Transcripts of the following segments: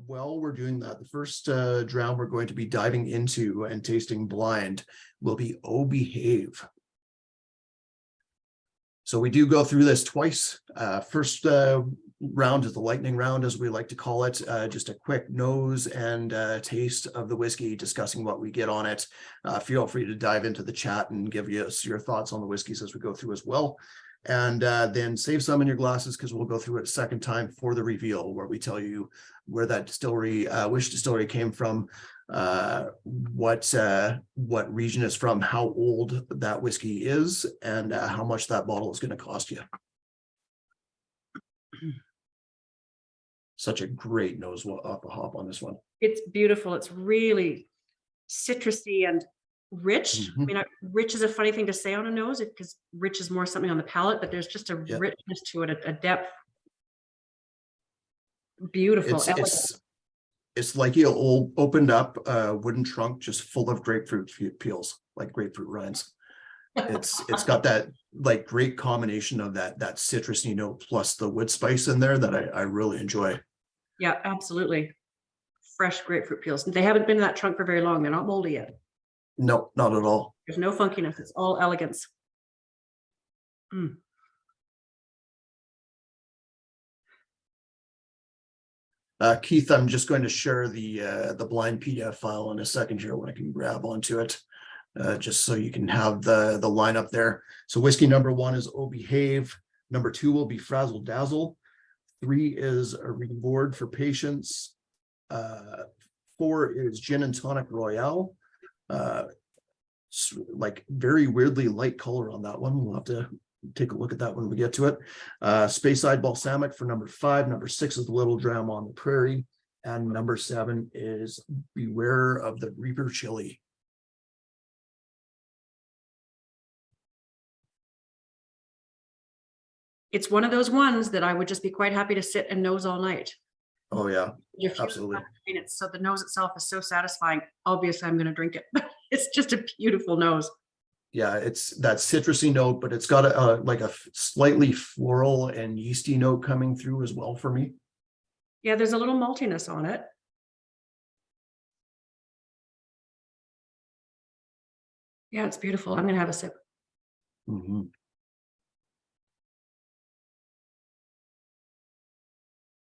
While we're doing that, the first drown we're going to be diving into and tasting blind will be Oh Behave. So we do go through this twice. First round is the lightning round, as we like to call it. Just a quick nose and taste of the whiskey, discussing what we get on it. Feel free to dive into the chat and give us your thoughts on the whiskeys as we go through as well. And then save some in your glasses, because we'll go through it a second time for the reveal, where we tell you where that distillery, which distillery came from, what region it's from, how old that whiskey is, and how much that bottle is going to cost you. Such a great nose off the hop on this one. It's beautiful. It's really citrusy and rich. I mean, rich is a funny thing to say on a nose, because rich is more something on the palate, but there's just a richness to it, a depth. Beautiful. It's like you opened up a wooden trunk just full of grapefruit peels, like grapefruit rinds. It's got that like great combination of that citrusy note plus the wood spice in there that I really enjoy. Yeah, absolutely. Fresh grapefruit peels. They haven't been in that trunk for very long. They're not moldy yet. No, not at all. There's no funkiness. It's all elegance. Keith, I'm just going to share the blind PDF file in a second here when I can grab onto it, just so you can have the lineup there. So whiskey number 1 is Oh Behave. Number 2 will be Frazzle Dazzle. 3 is A Reward for Patience. 4 is Gin and Tonic Royale. Like very weirdly light color on that one. We'll have to take a look at that when we get to it. Speyside Balsamic for number 5. Number 6 is Little Dram on the Prairie. And number 7 is Beware of the Reaper Chili. It's one of those ones that I would just be quite happy to sit and nose all night. Oh yeah, absolutely. So the nose itself is so satisfying. Obviously, I'm going to drink it. It's just a beautiful nose. Yeah, it's that citrusy note, but it's got like a slightly floral and yeasty note coming through as well for me. Yeah, there's a little maltiness on it. Yeah, it's beautiful. I'm going to have a sip.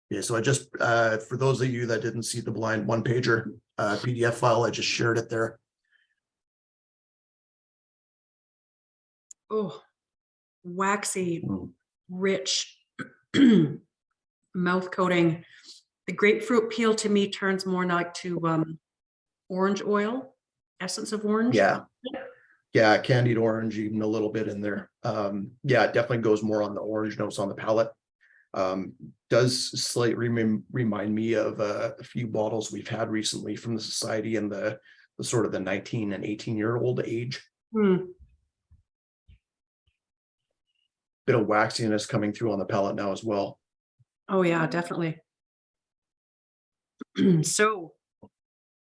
Yeah, so I just, for those of you that didn't see the blind one-pager PDF file, I just shared it there. Oh, waxy, rich mouth coating. The grapefruit peel to me turns more like to orange oil, essence of orange. Yeah, candied orange, even a little bit in there. Yeah, it definitely goes more on the orange notes on the palate. Does slightly remind me of a few bottles we've had recently from the society in the sort of the 19 and 18-year-old age. Bit of waxiness coming through on the palate now as well. Oh yeah, definitely. So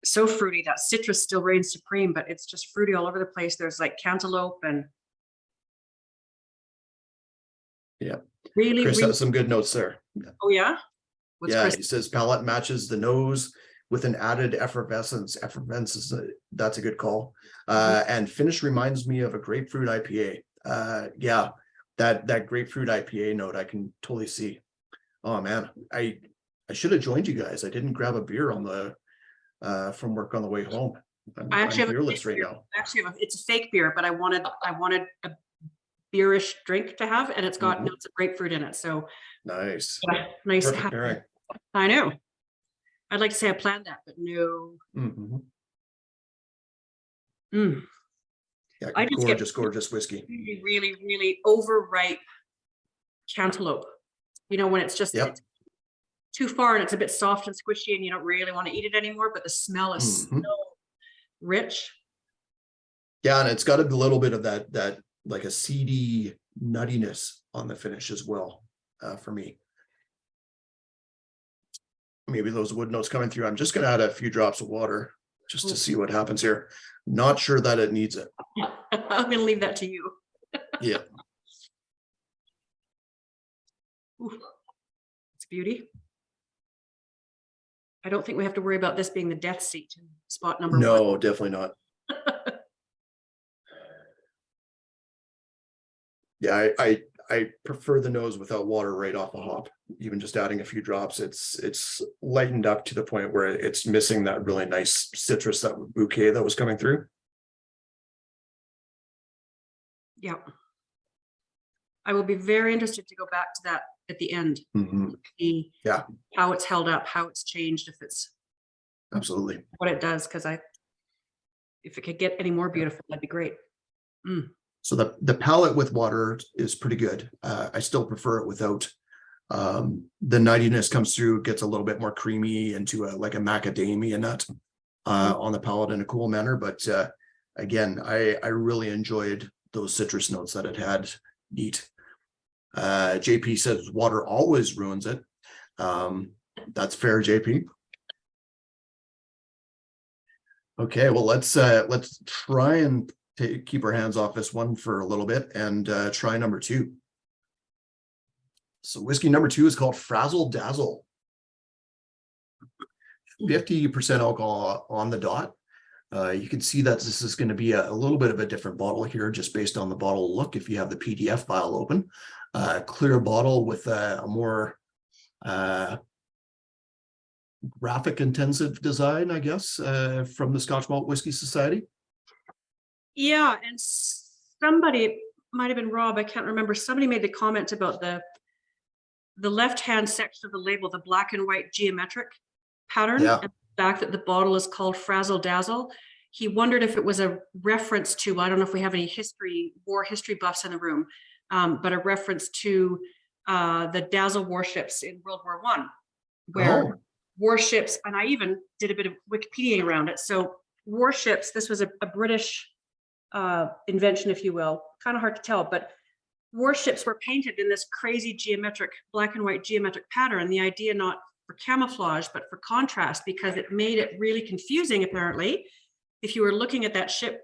fruity. That citrus still reigns supreme, but it's just fruity all over the place. There's like cantaloupe and really Chris has some good notes there. Oh yeah. Chris? He says palate matches the nose with an added effervescence. That's a good call. And finish reminds me of a grapefruit IPA. That grapefruit IPA note I can totally see. Oh man, I should have joined you guys. I didn't grab a beer on the from work on the way home. I actually have beerless right now. Actually, it's a fake beer, but I wanted a beerish drink to have, and it's got notes of grapefruit in it. So nice, nice. Perfect pairing. I know. I'd like to say I planned that, but no. Yeah, I just gorgeous whiskey. Really, really overripe cantaloupe. You know, when it's just it's too far and it's a bit soft and squishy and you don't really want to eat it anymore, but the smell is so rich. Yeah, and it's got a little bit of that like a seedy nuttiness on the finish as well, for me. Maybe those wood notes coming through. I'm just going to add a few drops of water just to see what happens here. Not sure that it needs it. I'm going to leave that to you. Yeah. Ooh, it's beauty. I don't think we have to worry about this being the death seat in spot number one. No, definitely not. Yeah, I prefer the nose without water right off the hop. Even just adding a few drops, it's lightened up to the point where it's missing that really nice citrus, that bouquet that was coming through. Yeah. I will be very interested to go back to that at the end. See Yeah, how it's held up, how it's changed, if it's absolutely. what it does, because if it could get any more beautiful, that'd be great. So the palette with water is pretty good. I still prefer it without. The nuttiness comes through, gets a little bit more creamy into like a macadamia nut on the palate in a cool manner. But again, I really enjoyed those citrus notes that it had. Neat. JP says water always ruins it. That's fair, JP. Okay, well, let's try and keep our hands off this one for a little bit and try number 2. So whiskey number 2 is called Frazzle Dazzle. 50% alcohol on the dot. You can see that this is going to be a little bit of a different bottle here, just based on the bottle look. If you have the PDF file open, clear bottle with a more graphic intensive design, I guess, from the Scotch Malt Whiskey Society. Yeah, and somebody, it might have been Rob, I can't remember, somebody made the comment about the left-hand section of the label, the black and white geometric pattern, Yeah. and the fact that the bottle is called Frazzle Dazzle. He wondered if it was a reference to, I don't know if we have any war history buffs in the room, but a reference to the Dazzle warships in World War I, where warships, and I even did a bit of Wikipedia around it. So warships, this was a British invention, if you will, kind of hard to tell, but warships were painted in this crazy geometric, black and white geometric pattern. The idea not for camouflage, but for contrast, because it made it really confusing, apparently. If you were looking at that ship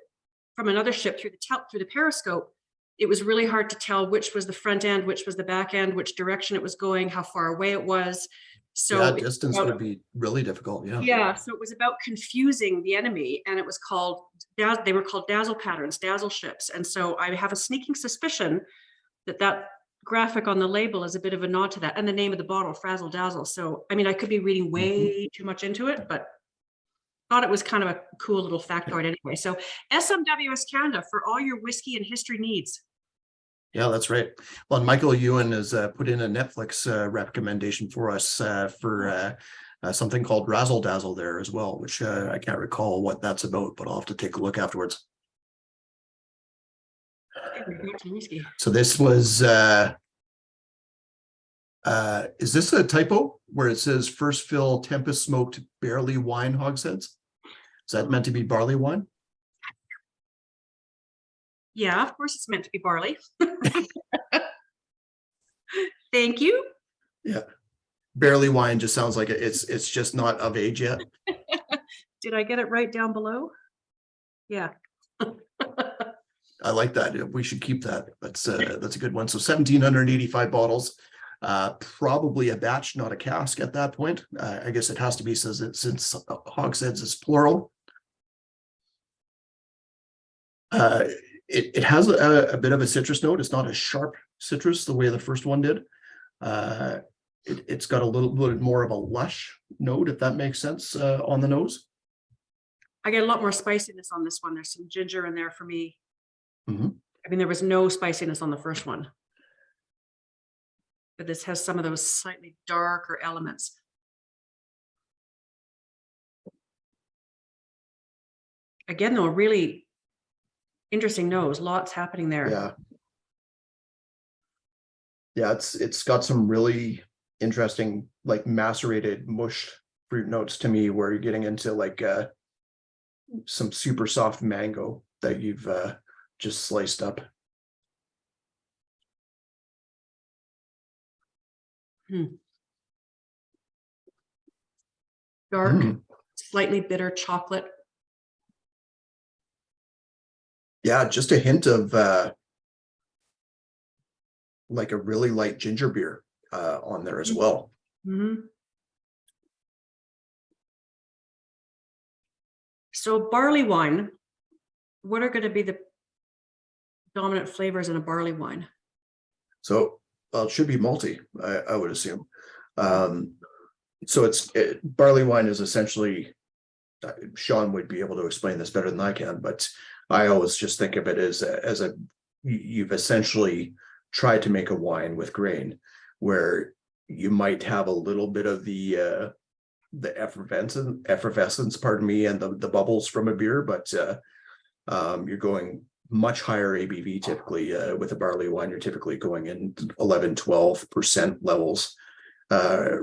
from another ship through the periscope, it was really hard to tell which was the front end, which was the back end, which direction it was going, how far away it was. So yeah, distance would be really difficult. Yeah, so it was about confusing the enemy, and it was called, they were called dazzle patterns, dazzle ships. And so I have a sneaking suspicion that graphic on the label is a bit of a nod to that, and the name of the bottle, Frazzle Dazzle. So, I mean, I could be reading way too much into it, but thought it was kind of a cool little factoid anyway. So SMWS Canada for all your whiskey and history needs. Yeah, that's right. Well, Michael Ewan has put in a Netflix recommendation for us for something called Razzle Dazzle there as well, which I can't recall what that's about, but I'll have to take a look afterwards. So this was, is this a typo where it says first fill Tempest smoked barley wine hogsheads? Is that meant to be barley wine? Yeah, of course it's meant to be barley. Thank you. Yeah. Barley wine just sounds like it's just not of age yet. Did I get it right down below? Yeah. I like that. We should keep that. That's a good one. So 1,785 bottles, probably a batch, not a cask at that point. I guess it has to be, since hogsheads is plural. It has a bit of a citrus note. It's not a sharp citrus the way the first one did. It's got a little bit more of a lush note, if that makes sense, on the nose. I get a lot more spiciness on this one. There's some ginger in there for me. I mean, there was no spiciness on the first one, but this has some of those slightly darker elements. Again, though, a really interesting nose. Lots happening there. Yeah. Yeah, it's got some really interesting, like macerated mush fruit notes to me, where you're getting into like some super soft mango that you've just sliced up. Dark, slightly bitter chocolate. Yeah, just a hint of like a really light ginger beer on there as well. So barley wine, what are going to be the dominant flavors in a barley wine? So it should be malty, I would assume. So barley wine is essentially, Sean would be able to explain this better than I can, but I always just think of it as you've essentially tried to make a wine with grain, where you might have a little bit of the effervescence, pardon me, and the bubbles from a beer, but you're going much higher ABV typically. With a barley wine, you're typically going in 11-12% levels,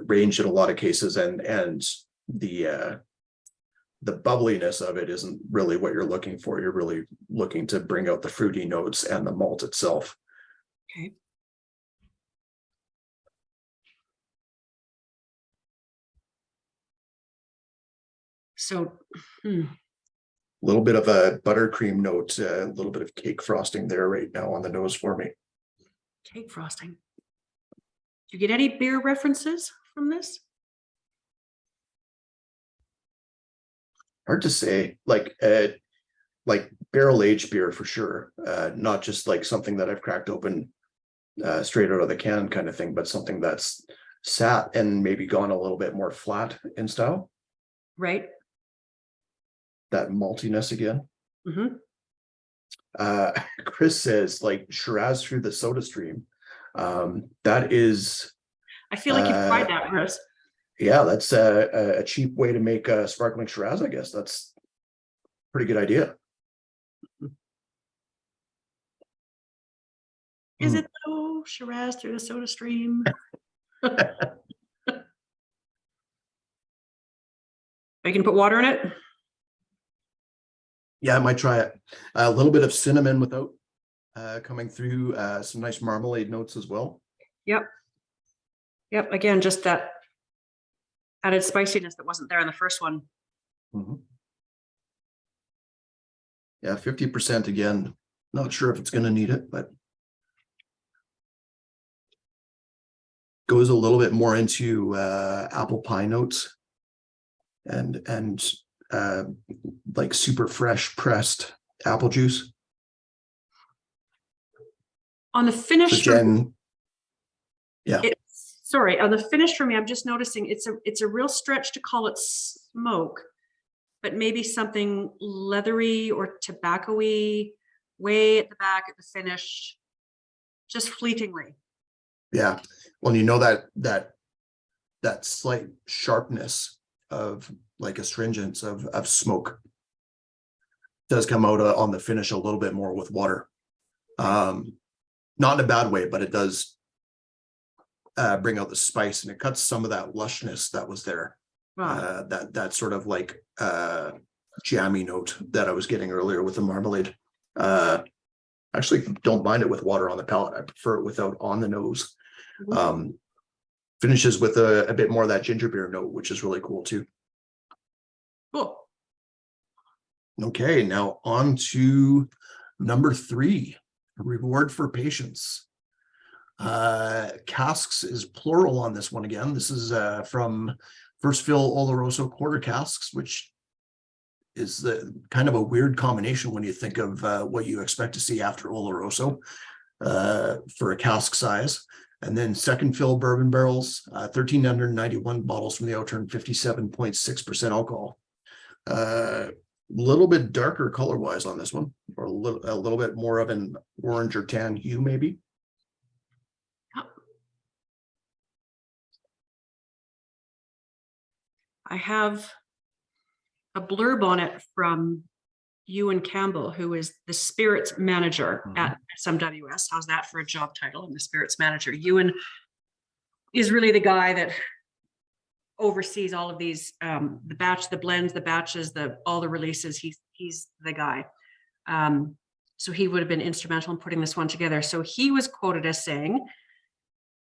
range in a lot of cases, and the bubbliness of it isn't really what you're looking for. You're really looking to bring out the fruity notes and the malt itself. Okay. So, A little bit of a buttercream note, a little bit of cake frosting there right now on the nose for me. cake frosting. Do you get any beer references from this? Hard to say, like barrel aged beer for sure. Not just like something that I've cracked open straight out of the can kind of thing, but something that's sat and maybe gone a little bit more flat in style. Right. That maltiness again. Mm-hmm. Chris says like Shiraz through the soda stream. That is, I feel like you've tried that, Chris. yeah, that's a cheap way to make a sparkling Shiraz, I guess. That's a pretty good idea. Is it though? Shiraz through the soda stream. Are you gonna put water in it? Yeah, I might try it. A little bit of cinnamon without coming through, some nice marmalade notes as well. Yep. Yep. Again, just that added spiciness that wasn't there in the first one. Mm-hmm. Yeah, 50% again. Not sure if it's going to need it, but goes a little bit more into apple pie notes and like super fresh pressed apple juice. On the finish, so Jen, yeah. Sorry, on the finish for me, I'm just noticing it's a real stretch to call it smoke, but maybe something leathery or tobacco-y way at the back at the finish, just fleetingly. Yeah, well, you know that slight sharpness of like astringence of smoke does come out on the finish a little bit more with water. Not in a bad way, but it does bring out the spice, and it cuts some of that lushness that was there. Wow. That sort of like jammy note that I was getting earlier with the marmalade. Actually don't mind it with water on the palate. I prefer it without on the nose. Mm-hmm. Finishes with a bit more of that ginger beer note, which is really cool too. Cool. Okay, now on to number 3, reward for patience. Casks is plural on this one again. This is from First Fill Oloroso quarter casks, which is the kind of a weird combination when you think of what you expect to see after Oloroso for a cask size. And then second fill bourbon barrels, 1,391 bottles from the Outturn, 57.6% alcohol. Little bit darker color wise on this one, or a little bit more of an orange or tan hue maybe. I have a blurb on it from Ewan Campbell, who is the spirits manager at SMWS. How's that for a job title? I'm the spirits manager. Ewan is really the guy that oversees all of these, the batch, the blends, the batches, all the releases. He's the guy. So he would have been instrumental in putting this one together. So he was quoted as saying,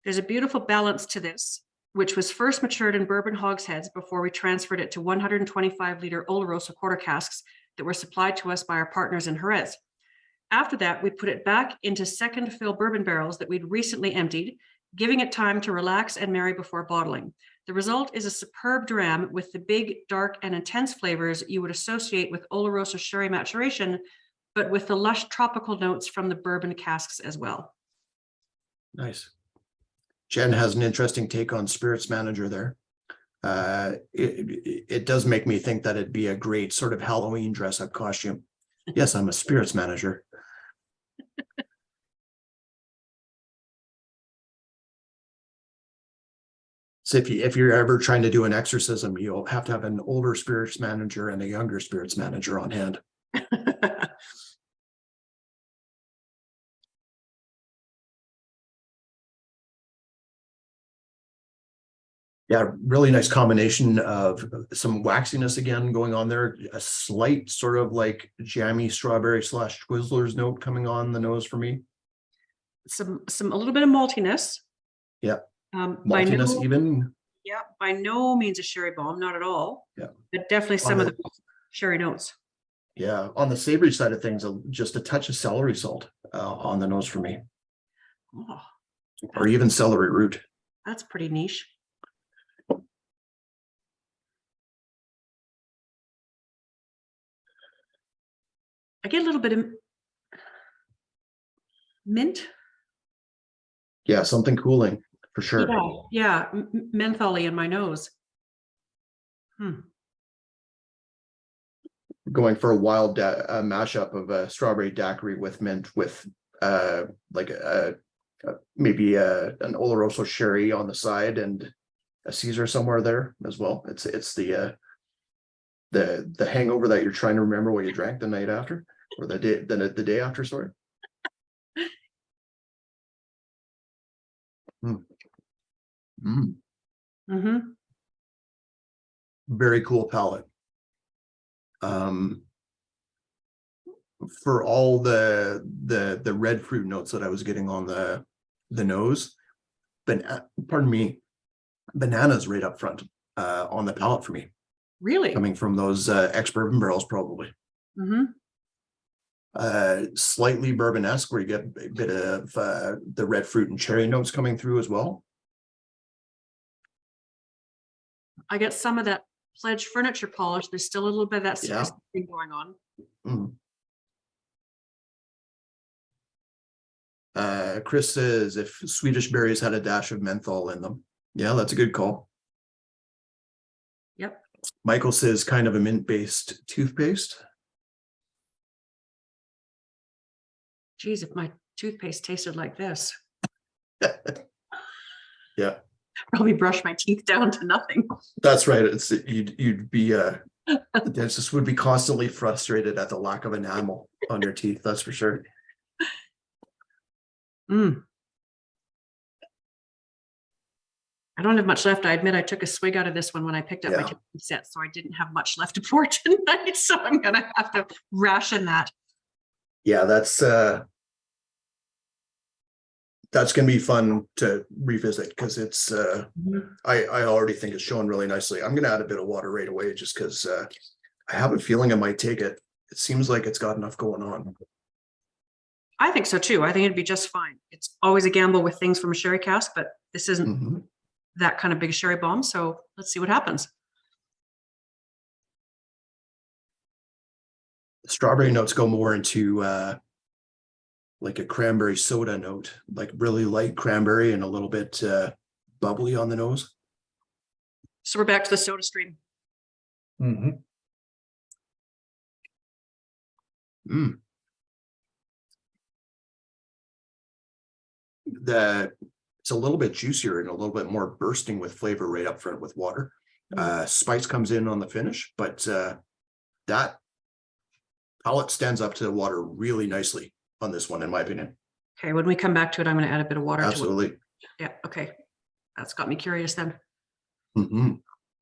"There's a beautiful balance to this, which was first matured in bourbon hogsheads before we transferred it to 125-liter Oloroso quarter casks that were supplied to us by our partners in Jerez. After that, we put it back into second fill bourbon barrels that we'd recently emptied, giving it time to relax and marry before bottling. The result is a superb dram with the big, dark, and intense flavors you would associate with Oloroso sherry maturation, but with the lush tropical notes from the bourbon casks as well. Nice. Jen has an interesting take on Spirits Manager there. It does make me think that it'd be a great sort of Halloween dress-up costume. Yes, I'm a Spirits Manager. So if you're ever trying to do an exorcism, you'll have to have an older Spirits Manager and a younger Spirits Manager on hand. Yeah, really nice combination of some waxiness again going on there, a slight sort of like jammy strawberry / Twizzlers note coming on the nose for me. A little bit of maltiness. Yeah. Maltiness even. Yeah, by no means a sherry bomb, not at all. Yeah. But definitely some of the sherry notes. Yeah, on the savory side of things, just a touch of celery salt on the nose for me. Oh, or even celery root. That's pretty niche. I get a little bit of mint. Yeah, something cooling for sure. Yeah, mentholy in my nose. Going for a wild mashup of a strawberry daiquiri with mint with like maybe an Oloroso sherry on the side and a Caesar somewhere there as well. It's the hangover that you're trying to remember what you drank the night after or the day after, sorry. Very cool palate. For all the red fruit notes that I was getting on the nose, but pardon me, bananas right up front on the palate for me. Really? Coming from those ex-bourbon barrels, probably. Slightly bourbon-esque, where you get a bit of the red fruit and cherry notes coming through as well. I get some of that Pledge furniture polish. There's still a little bit of that citrus thing going on. Chris says if Swedish berries had a dash of menthol in them. Yeah, that's a good call. Yep. Michael says kind of a mint-based toothpaste. Geez, if my toothpaste tasted like this. Yeah. Probably brush my teeth down to nothing. That's right. You'd be the dentist would be constantly frustrated at the lack of enamel on your teeth. That's for sure. I don't have much left. I admit I took a swig out of this one when I picked up my two set, so I didn't have much left to pour tonight. So I'm gonna have to ration that. Yeah, that's going to be fun to revisit because it's I already think it's showing really nicely. I'm going to add a bit of water right away just because I have a feeling I might take it. It seems like it's got enough going on. I think so too. I think it'd be just fine. It's always a gamble with things from a sherry cask, but this isn't that kind of big sherry bomb. So let's see what happens. Strawberry notes go more into like a cranberry soda note, like really light cranberry and a little bit bubbly on the nose. So we're back to the soda stream. It's a little bit juicier and a little bit more bursting with flavor right up front with water. Spice comes in on the finish, but that palate stands up to the water really nicely on this one, in my opinion. Okay, when we come back to it, I'm going to add a bit of water. Absolutely. To it. Yeah. Okay, that's got me curious then.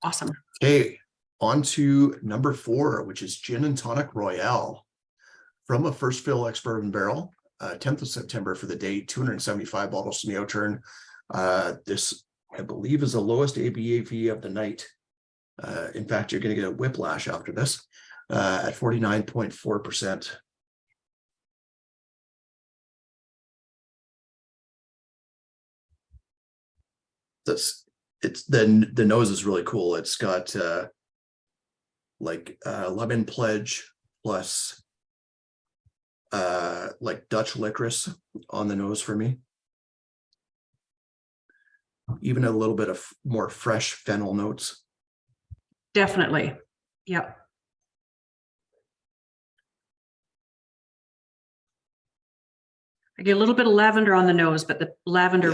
Awesome. Okay, on to number 4, which is Gin and Tonic Royale from a first fill ex-bourbon barrel. 10th of September for the date, 275 bottles from the Outturn. This, I believe, is the lowest ABV of the night. In fact, you're going to get a whiplash after this at 49.4%. it's the nose is really cool. It's got like lemon pledge plus like Dutch licorice on the nose for me. Even a little bit of more fresh fennel notes. Definitely. Yep. I get a little bit of lavender on the nose, but the lavender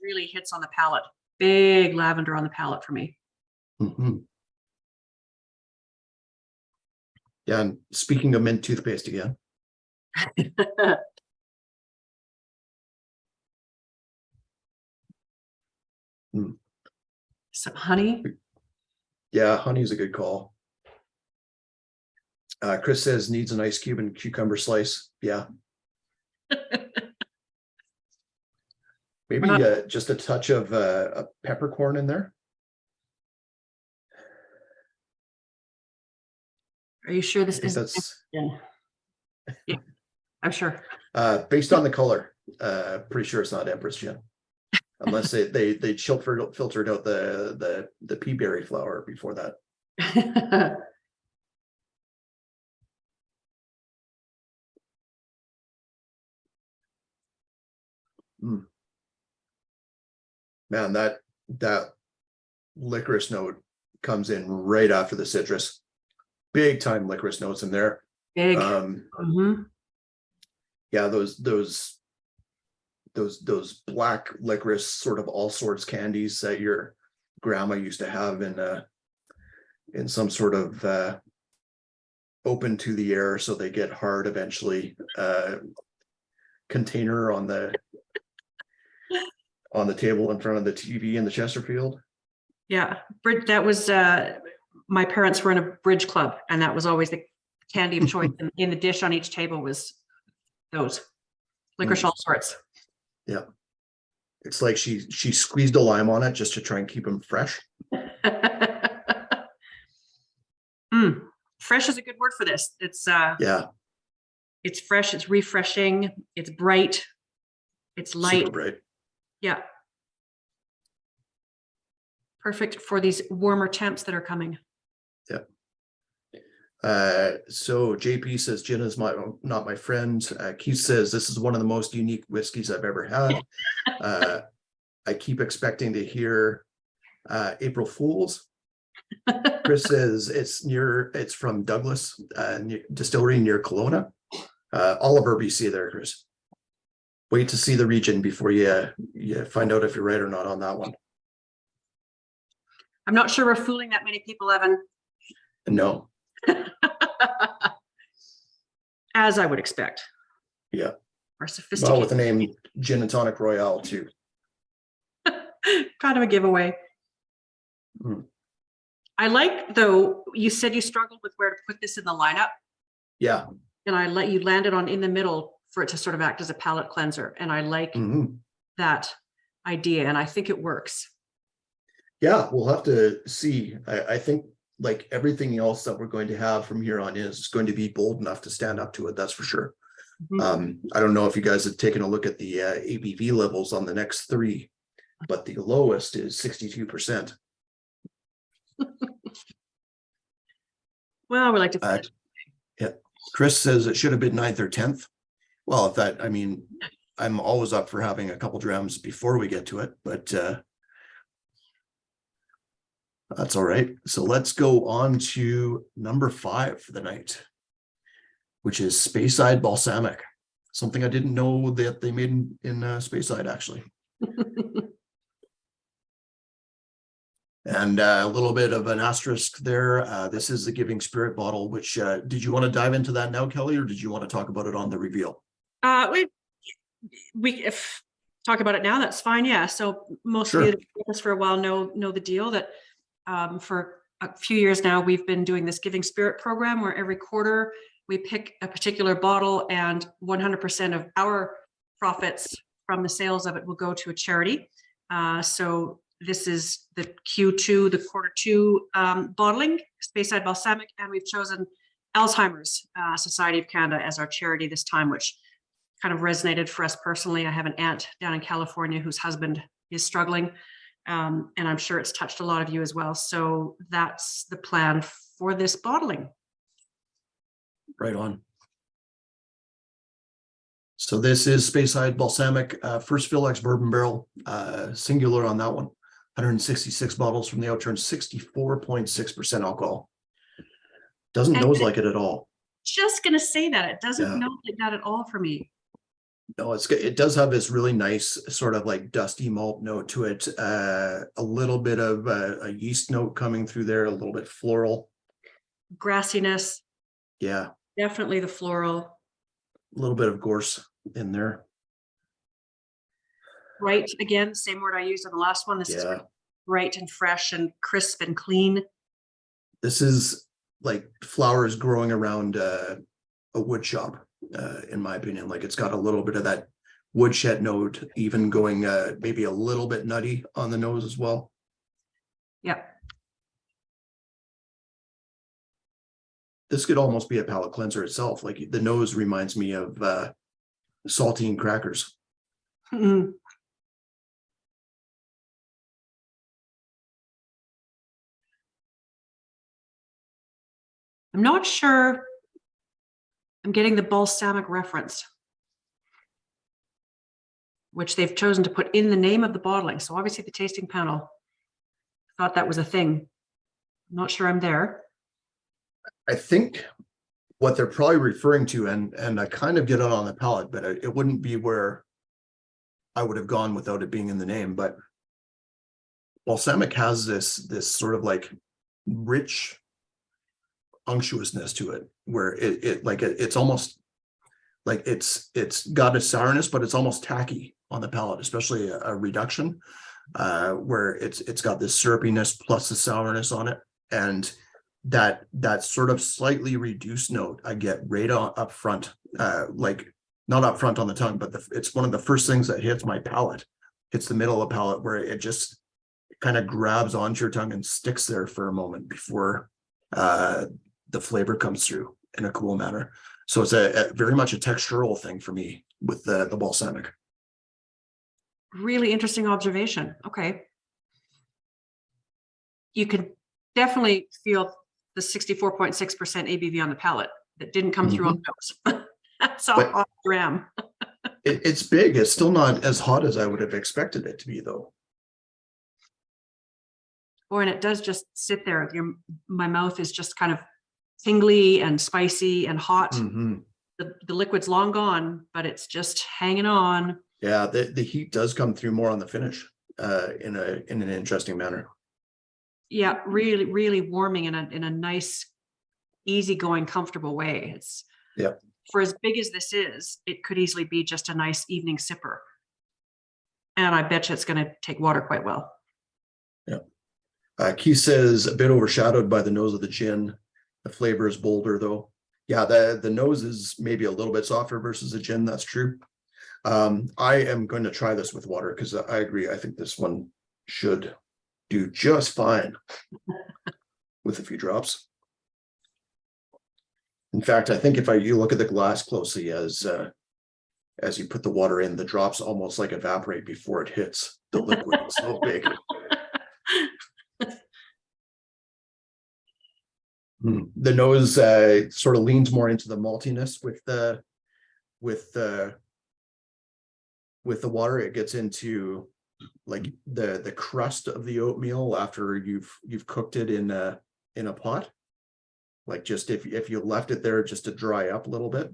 really hits on the palate. Big lavender on the palate for me. Mm-hmm. Yeah, and speaking of mint toothpaste again. Some honey. Yeah, honey's a good call. Chris says needs an ice cube and cucumber slice. Yeah. Maybe just a touch of a peppercorn in there. Are you sure this is? That's yeah, I'm sure. Based on the color, pretty sure it's not Empress Gin, unless they filtered out the pea berry flour before that. Mm. Man, that licorice note comes in right after the citrus. Big time licorice notes in there. Big. Yeah, those black licorice sort of all sorts candies that your grandma used to have in some sort of open to the air so they get hard eventually container on the table in front of the TV in the Chesterfield. Yeah, that was my parents were in a bridge club, and that was always the candy of choice in the dish on each table was those licorice all sorts. Yeah, it's like she squeezed a lime on it just to try and keep them fresh. Fresh is a good word for this. It's yeah, it's fresh, it's refreshing, it's bright, it's light. Super bright. Yeah. Perfect for these warmer temps that are coming. Yeah. So JP says gin is not my friend. Keith says this is one of the most unique whiskeys I've ever had. I keep expecting to hear April Fools. Chris says it's from Douglas Distillery near Kelowna. Oliver, BC there, Chris. Wait to see the region before you find out if you're right or not on that one. I'm not sure we're fooling that many people, Evan. No. As I would expect. Yeah. Or sophisticated. Well, with the name Gin and Tonic Royale too. Kind of a giveaway. I like, though, you said you struggled with where to put this in the lineup. Yeah. And I let you land it on in the middle for it to sort of act as a palate cleanser. And I like that idea, and I think it works. Yeah, we'll have to see. I think like everything else that we're going to have from here on in is going to be bold enough to stand up to it. That's for sure. I don't know if you guys have taken a look at the ABV levels on the next three, but the lowest is 62%. Well, we like to. Yeah. Chris says it should have been 9th or 10th. Well, if that, I mean, I'm always up for having a couple drams before we get to it, but that's all right. So let's go on to number 5 for the night, which is Speyside Balsamic. Something I didn't know that they made in Speyside, actually. And a little bit of an asterisk there. This is the Giving Spirit bottle, which did you want to dive into that now, Kelly, or did you want to talk about it on the reveal? We if talk about it now, that's fine. Yeah. So most of you that with us for a while know the deal that for a few years now, we've been doing this Giving Spirit program where every quarter we pick a particular bottle and 100% of our profits from the sales of it will go to a charity. So this is the Q2, the quarter 2 bottling, Speyside Balsamic, and we've chosen Alzheimer's Society of Canada as our charity this time, which kind of resonated for us personally. I have an aunt down in California whose husband is struggling And I'm sure it's touched a lot of you as well. So that's the plan for this bottling. Right on. So this is Speyside Balsamic, first fill ex bourbon barrel, singular on that one. 166 bottles from the Outturn, 64.6% alcohol. Doesn't nose like it at all. Just gonna say that it doesn't nose like that at all for me. No, it does have this really nice sort of like dusty malt note to it. A little bit of a yeast note coming through there, a little bit floral. Grassiness. Yeah. Definitely the floral. A little bit of gorse in there. Bright, again, same word I used on the last one. This is bright and fresh and crisp and clean. This is like flowers growing around a wood shop, in my opinion. Like it's got a little bit of that woodshed note, even going maybe a little bit nutty on the nose as well. Yeah. This could almost be a palate cleanser itself. Like the nose reminds me of saltine crackers. Mm-hmm. I'm not sure I'm getting the balsamic reference, which they've chosen to put in the name of the bottling. So obviously the tasting panel thought that was a thing. I'm not sure I'm there. I think what they're probably referring to, and I kind of get it on the palate, but it wouldn't be where I would have gone without it being in the name. But balsamic has this sort of like rich unctuousness to it, where it's almost like it's got a sourness, but it's almost tacky on the palate, especially a reduction, where it's got this syrupiness plus the sourness on it, and that sort of slightly reduced note I get right up front, like not up front on the tongue, but it's one of the first things that hits my palate, hits the middle of the palate, where it just kind of grabs onto your tongue and sticks there for a moment before the flavor comes through in a cool manner. So it's a very much a textural thing for me with the balsamic. Really interesting observation. Okay. You can definitely feel the 64.6% ABV on the palate that didn't come through on the nose. That's all off gram. It's big. It's still not as hot as I would have expected it to be, though. Or and it does just sit there. My mouth is just kind of tingly and spicy and hot. Mm-hmm. The liquid's long gone, but it's just hanging on. Yeah, the heat does come through more on the finish, in an interesting manner. Yeah, really, really warming in a nice, easygoing, comfortable way. It's for as big as this is, it could easily be just a nice evening sipper. And I bet you it's going to take water quite well. Yeah. Keith says a bit overshadowed by the nose of the gin. The flavor is bolder, though. Yeah, the nose is maybe a little bit softer versus the gin. That's true. I am going to try this with water because I agree. I think this one should do just fine with a few drops. In fact, I think if you look at the glass closely as you put the water in, the drops almost like evaporate before it hits the liquid. It's so big. The nose sort of leans more into the maltiness with the water. It gets into like the crust of the oatmeal after you've cooked it in a pot. Like just if you left it there just to dry up a little bit.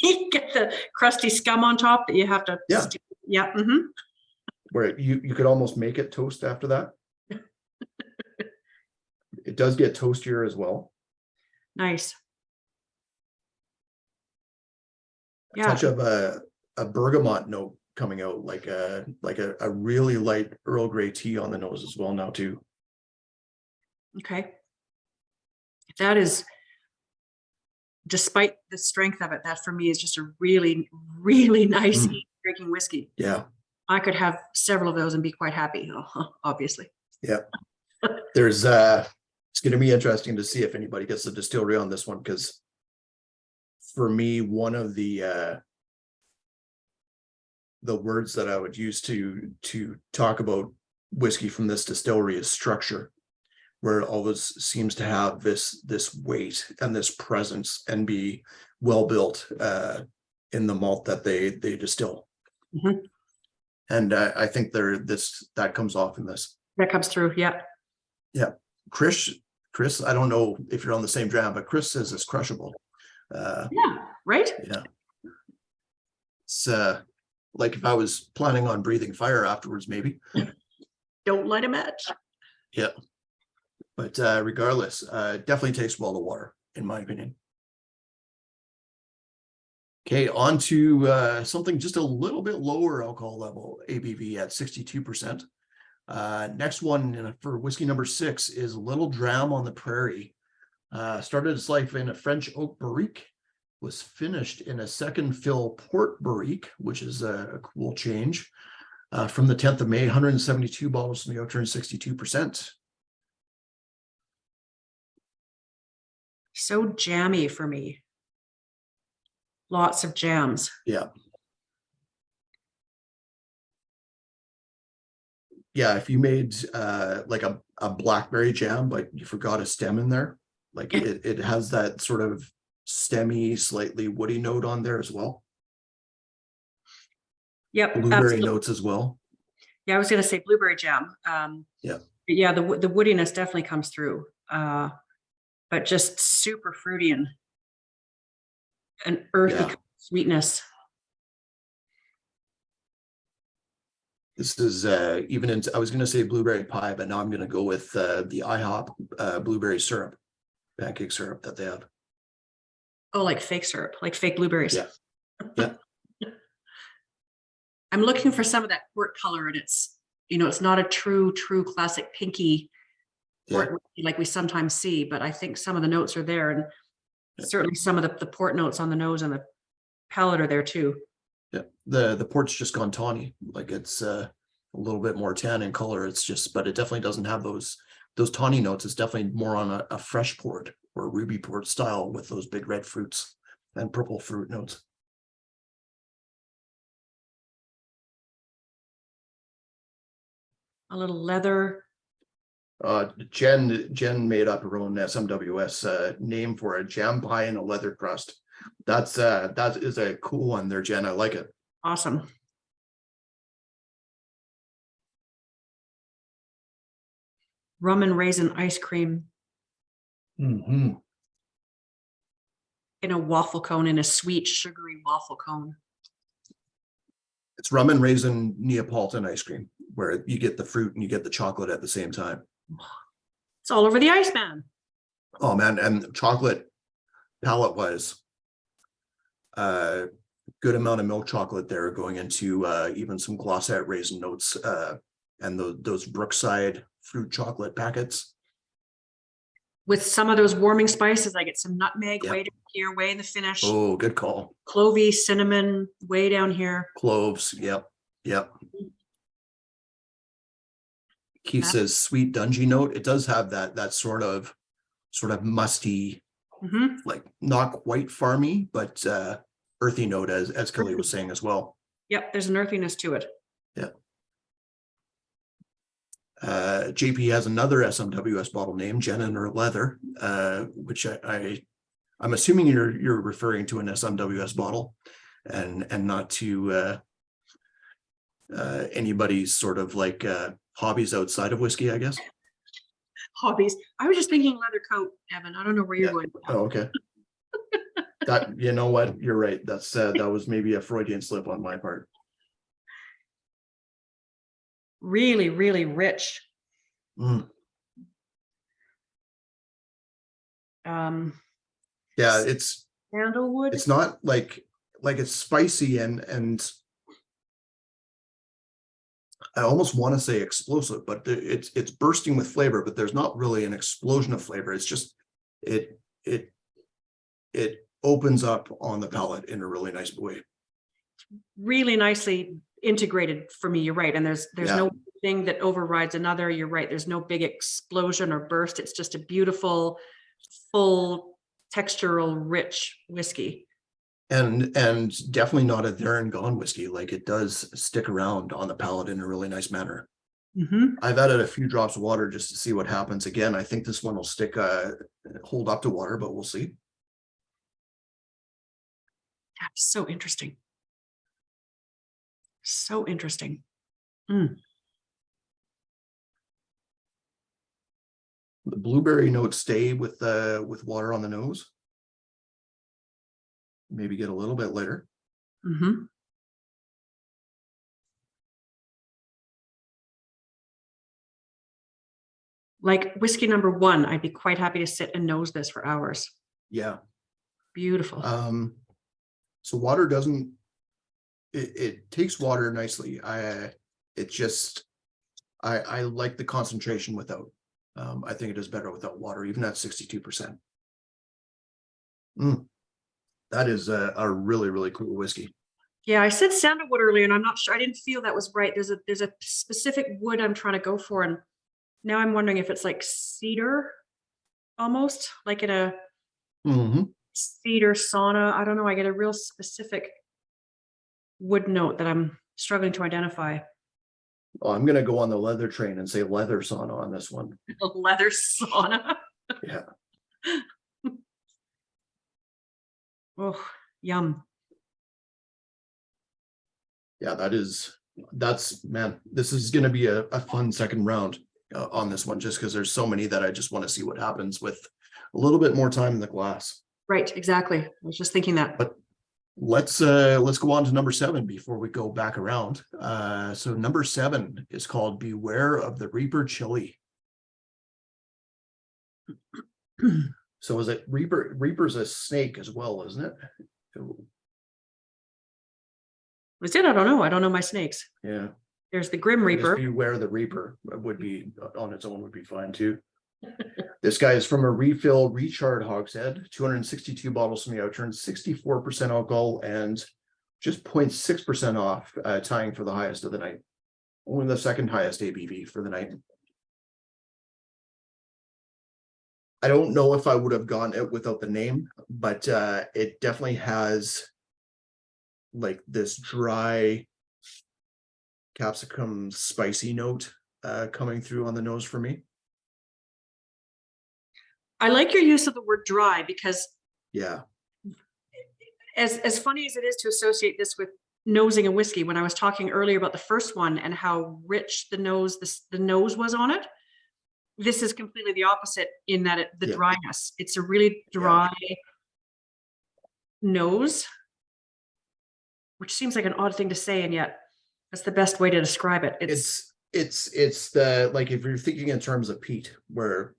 You get the crusty scum on top that you have to Where you could almost make it toast after that. It does get toastier as well. Nice. A touch of a bergamot note coming out, like a really light Earl Grey tea on the nose as well now too. Okay. That is, despite the strength of it, that for me is just a really, really nice drinking whiskey. Yeah. I could have several of those and be quite happy, obviously. Yeah. There's it's going to be interesting to see if anybody gets the distillery on this one, because for me, one of the words that I would use to talk about whiskey from this distillery is structure, where it always seems to have this weight and this presence and be well built in the malt that they distill. Mhm. And I think that comes off in this. That comes through. Yeah. Yeah. Chris, I don't know if you're on the same dram, but Chris says it's crushable. Yeah. Right. Yeah. It's like if I was planning on breathing fire afterwards, maybe. Don't light a match. Yeah. But regardless, definitely tastes well to water, in my opinion. Okay, on to something just a little bit lower alcohol level, ABV at 62%. Next one for whiskey number 6 is Little Dram on the Prairie. Started its life in a French oak barrique, was finished in a second fill port barrique, which is a cool change. From the 10th of May, 172 bottles from the Outturn, 62%. So jammy for me. Lots of jams. Yeah. Yeah, if you made like a blackberry jam, but you forgot a stem in there, like it has that sort of stemmy, slightly woody note on there as well. Yep. Blueberry Absolutely. notes as well. Yeah, I was going to say blueberry jam. Yeah. Yeah, the woodiness definitely comes through. But just super fruity and an earthy sweetness. This is even in, I was going to say blueberry pie, but now I'm going to go with the IHOP blueberry syrup, pancake syrup that they have. Oh, like fake syrup, like fake blueberries. Yeah. Yeah. I'm looking for some of that port color, and it's, it's not a true classic pinky port like we sometimes see, but I think some of the notes are there, and certainly some of the port notes on the nose and the palate are there too. Yeah, the port's just gone tawny, like it's a little bit more tan in color. It's just, but it definitely doesn't have those tawny notes. It's definitely more on a fresh port or ruby port style with those big red fruits and purple fruit notes. A little leather. Jen made up her own SMWS name for a jam pie in a leather crust. That is a cool one there, Jen. I like it. Awesome. Rum and raisin ice cream. Mm-hmm. In a waffle cone, in a sweet, sugary waffle cone. It's rum and raisin Neapolitan ice cream, where you get the fruit and you get the chocolate at the same time. It's all over the ice, man. Oh man, and chocolate palate wise, good amount of milk chocolate there going into even some glossette raisin notes and those Brookside fruit chocolate packets. With some of those warming spices, I get some nutmeg way down here, way in the finish. Oh, good call. Clovey, cinnamon, way down here. Cloves, yep. Keith says sweet dungy note. It does have that sort of musty, like not quite farmy, but earthy note, as Kelly was saying as well. Yep, there's an earthiness to it. Yeah. JP has another SMWS bottle name, Jen and her Leather, which I'm assuming you're referring to an SMWS bottle, and not to anybody's sort of like hobbies outside of whiskey, I guess. Hobbies. I was just thinking leather coat, Evan. I don't know where you're going. Oh, okay. That, you know what? You're right. That's that was maybe a Freudian slip on my part. Really, really rich. Yeah, it's sandalwood. It's not like it's spicy and I almost want to say explosive, but it's bursting with flavor, but there's not really an explosion of flavor. It's just it opens up on the palate in a really nice way. Really nicely integrated for me. You're right. And there's no thing that overrides another. You're right. There's no big explosion or burst. It's just a beautiful, full, textural, rich whiskey. And definitely not a there and gone whiskey. Like it does stick around on the palate in a really nice manner. I've added a few drops of water just to see what happens. Again, I think this one will stick, hold up to water, but we'll see. That's so interesting. So interesting. Mm. The blueberry notes stay with water on the nose. Maybe get a little bit later. Mm-hmm. Like whiskey number one, I'd be quite happy to sit and nose this for hours. Yeah. Beautiful. So water doesn't, it takes water nicely. I like the concentration without. I think it is better without water, even at 62%. That is a really, really cool whiskey. Yeah, I said sandalwood earlier, and I'm not sure. I didn't feel that was right. There's a specific wood I'm trying to go for, and now I'm wondering if it's like cedar, almost like in a cedar sauna. I don't know. I get a real specific wood note that I'm struggling to identify. Oh, I'm gonna go on the leather train and say leather sauna on this one. A leather sauna. Yeah. Oh, yum. Yeah, man, this is going to be a fun second round on this one, just because there's so many that I just want to see what happens with a little bit more time in the glass. Right, exactly. I was just thinking that. But let's go on to number 7 before we go back around. So number 7 is called Beware of the Reaper Chili. So is it Reaper? Reaper's a snake as well, isn't it? Was it? I don't know. I don't know my snakes. Yeah. There's the Grim Reaper. Beware the Reaper would be on its own, would be fine too. This guy is from a refill recharred hogshead, 262 bottles from the Outturn, 64% alcohol and just 0.6% off, tying for the highest of the night. Only the second highest ABV for the night. I don't know if I would have gone it without the name, but it definitely has like this dry capsicum spicy note coming through on the nose for me. I like your use of the word dry because yeah, as funny as it is to associate this with nosing a whiskey, when I was talking earlier about the first one and how rich the nose was on it, this is completely the opposite in that the dryness. It's a really dry nose, which seems like an odd thing to say, and yet that's the best way to describe it. It's the, like, if you're thinking in terms of peat, where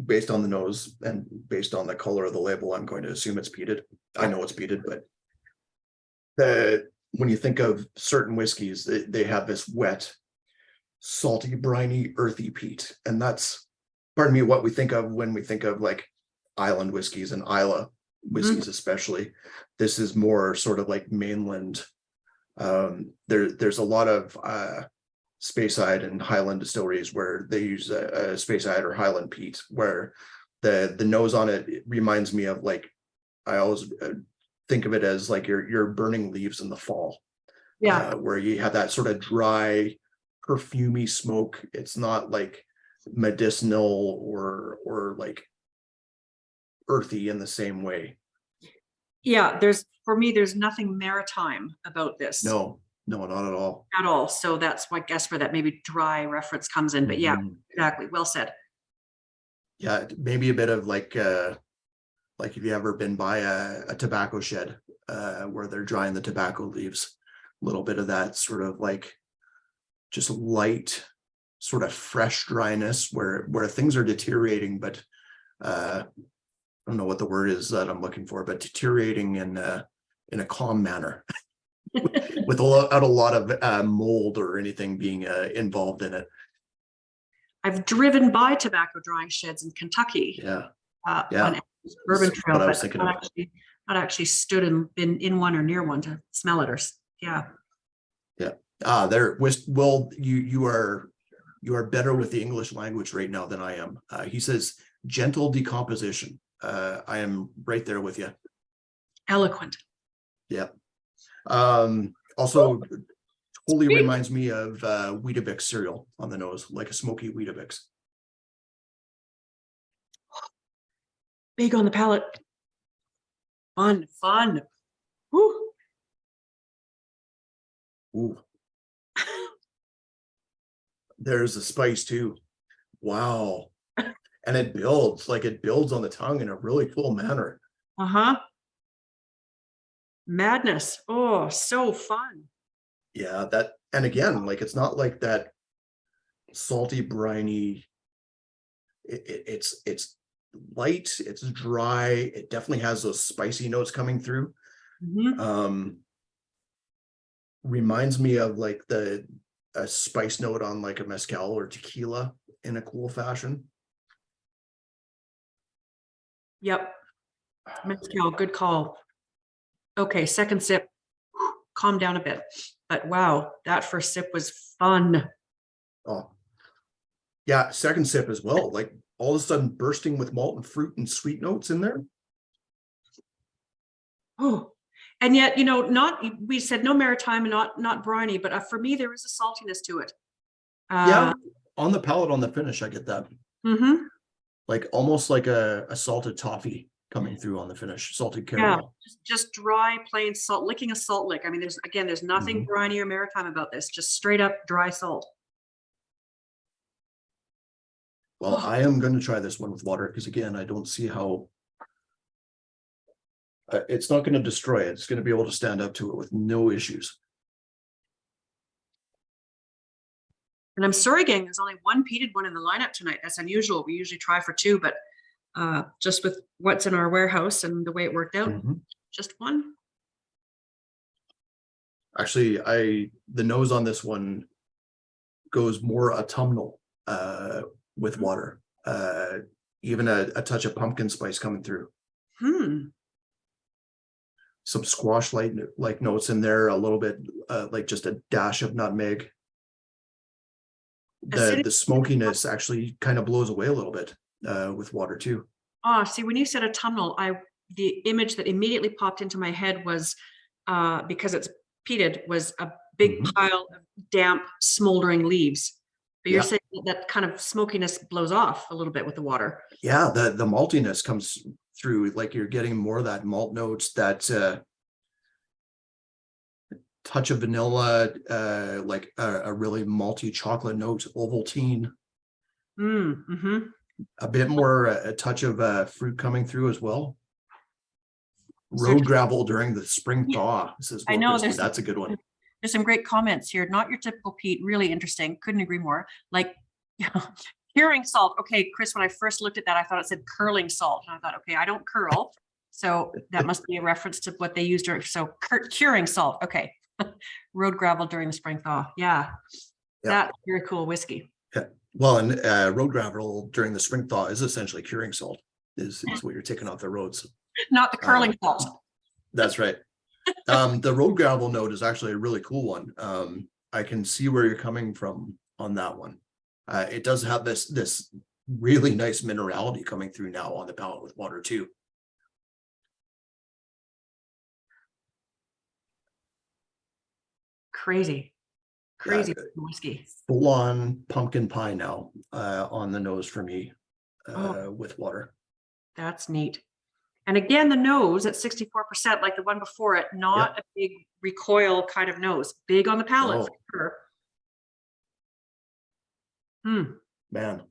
based on the nose and based on the color of the label, I'm going to assume it's peated. I know it's peated, but when you think of certain whiskeys, they have this wet, salty, briny, earthy peat, and that's, pardon me, what we think of when we think of like island whiskeys and Isla whiskeys, especially. This is more sort of like mainland. There's a lot of Speyside and Highland distilleries where they use a Speyside or Highland peat, where the nose on it reminds me of, like, I always think of it as like you're burning leaves in the fall. Where you have that sort of dry, perfumey smoke. It's not like medicinal or like earthy in the same way. Yeah, for me, there's nothing maritime about this. No, not at all. At all. So that's why I guess where that maybe dry reference comes in. But yeah, exactly. Well said. Yeah, maybe a bit of like if you ever been by a tobacco shed where they're drying the tobacco leaves, a little bit of that sort of like just light, sort of fresh dryness where things are deteriorating, but I don't know what the word is that I'm looking for, but deteriorating in a calm manner without a lot of mold or anything being involved in it. I've driven by tobacco drying sheds in Kentucky. On Bourbon Trail, but not actually stood and been in one or near one to smell it, or you are better with the English language right now than I am. He says gentle decomposition. I am right there with you. Eloquent. Yeah. Also Totally Sweet. reminds me of Weetabix cereal on the nose, like a smoky Weetabix. Big on the palate. Fun, fun. Woo. Ooh. There's a spice too. Wow. And it builds on the tongue in a really cool manner. Uh-huh. Madness. Oh, so fun. Yeah, and again, like it's not like that salty, briny. It's light, it's dry, it definitely has those spicy notes coming through. Reminds me of like a spice note on like a mezcal or tequila in a cool fashion. Yep. Mezcal, good call. Okay, second sip. Calm down a bit. But wow, that first sip was fun. Oh, yeah, second sip as well. Like all of a sudden bursting with malt and fruit and sweet notes in there. Oh, and yet, we said no maritime and not briny, but for me, there is a saltiness to it. Yeah, on the palate, on the finish, I get that. Like almost like a salted toffee coming through on the finish, salted caramel. Yeah, just dry, plain salt, licking a salt lick. I mean, there's nothing briny or maritime about this, just straight up dry salt. Well, I am going to try this one with water because again, I don't see how it's not going to destroy it. It's going to be able to stand up to it with no issues. And I'm sorry, gang, there's only one peated one in the lineup tonight. That's unusual. We usually try for two, but just with what's in our warehouse and the way it worked out, just one. Actually, the nose on this one goes more autumnal with water. Even a touch of pumpkin spice coming through. Some squash like notes in there, a little bit like just a dash of nutmeg. The smokiness actually kind of blows away a little bit with water too. Oh, see, when you said autumnal, the image that immediately popped into my head was because it's peated, was a big pile of damp, smoldering leaves. But you're saying that kind of smokiness blows off a little bit with the water. Yeah, the maltiness comes through, like you're getting more of that malt notes, that touch of vanilla, like a really malty chocolate note, Ovaltine. A bit more, a touch of fruit coming through as well. Road gravel during the spring thaw. Says, well, I know that's a good one. There's some great comments here. Not your typical peat. Really interesting. Couldn't agree more. Like curing salt. Okay, Chris, when I first looked at that, I thought it said curling salt. And I thought, okay, I don't curl. So that must be a reference to what they used during. So curing salt. Okay. Road gravel during the spring thaw. Yeah. That's very cool whiskey. Yeah. Well, and road gravel during the spring thaw is essentially curing salt, is what you're taking off the roads. Not the curling salt. That's right. The road gravel note is actually a really cool one. I can see where you're coming from on that one. It does have this really nice minerality coming through now on the palate with water too. Crazy whiskey. Full on pumpkin pie now on the nose for me with water. That's neat. And again, the nose at 64%, like the one before it, not a big recoil kind of nose. Big on the palate for sure. Man,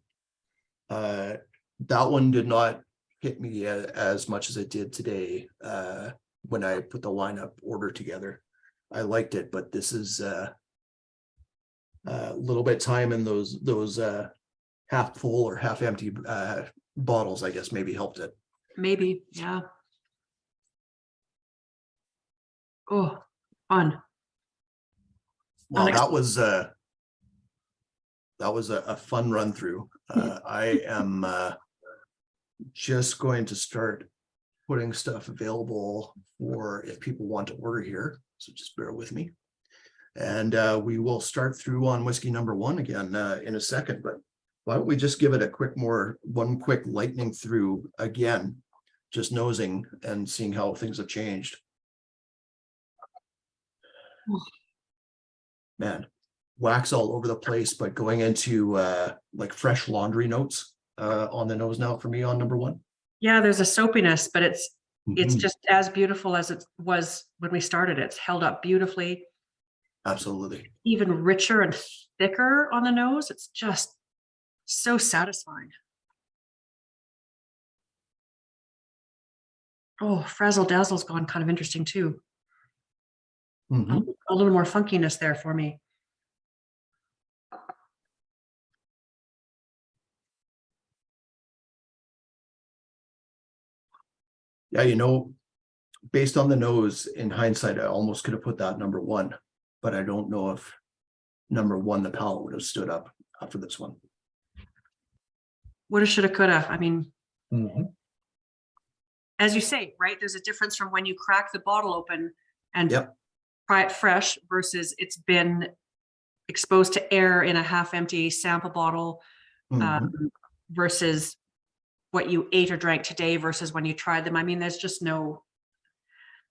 that one did not hit me as much as it did today when I put the lineup order together. I liked it, but this is a little bit time in those half full or half empty bottles, I guess, maybe helped it. Maybe, yeah. Oh, fun. Well, that was a fun run through. I am just going to start putting stuff available for if people want to order here. So just bear with me. And we will start through on whiskey number one again in a second, but why don't we just give it one quick lightning through again, just nosing and seeing how things have changed. man, wax all over the place, but going into like fresh laundry notes on the nose now for me on number one. Yeah, there's a soapiness, but it's Mhm. just as beautiful as it was when we started. It's held up beautifully, Absolutely. even richer and thicker on the nose. It's just so satisfying. Oh, Frazzle Dazzle's gone kind of interesting too. Mhm. A little more funkiness there for me. Yeah, you know, based on the nose, in hindsight, I almost could have put that number one, but I don't know if number one, the palate would have stood up after this one. Woulda, shoulda, coulda. I mean, Mhm. as you say, right? There's a difference from when you crack the bottle open and Yep. try it fresh versus it's been exposed to air in a half-empty sample bottle, Mhm. versus what you ate or drank today versus when you tried them. I mean, there's no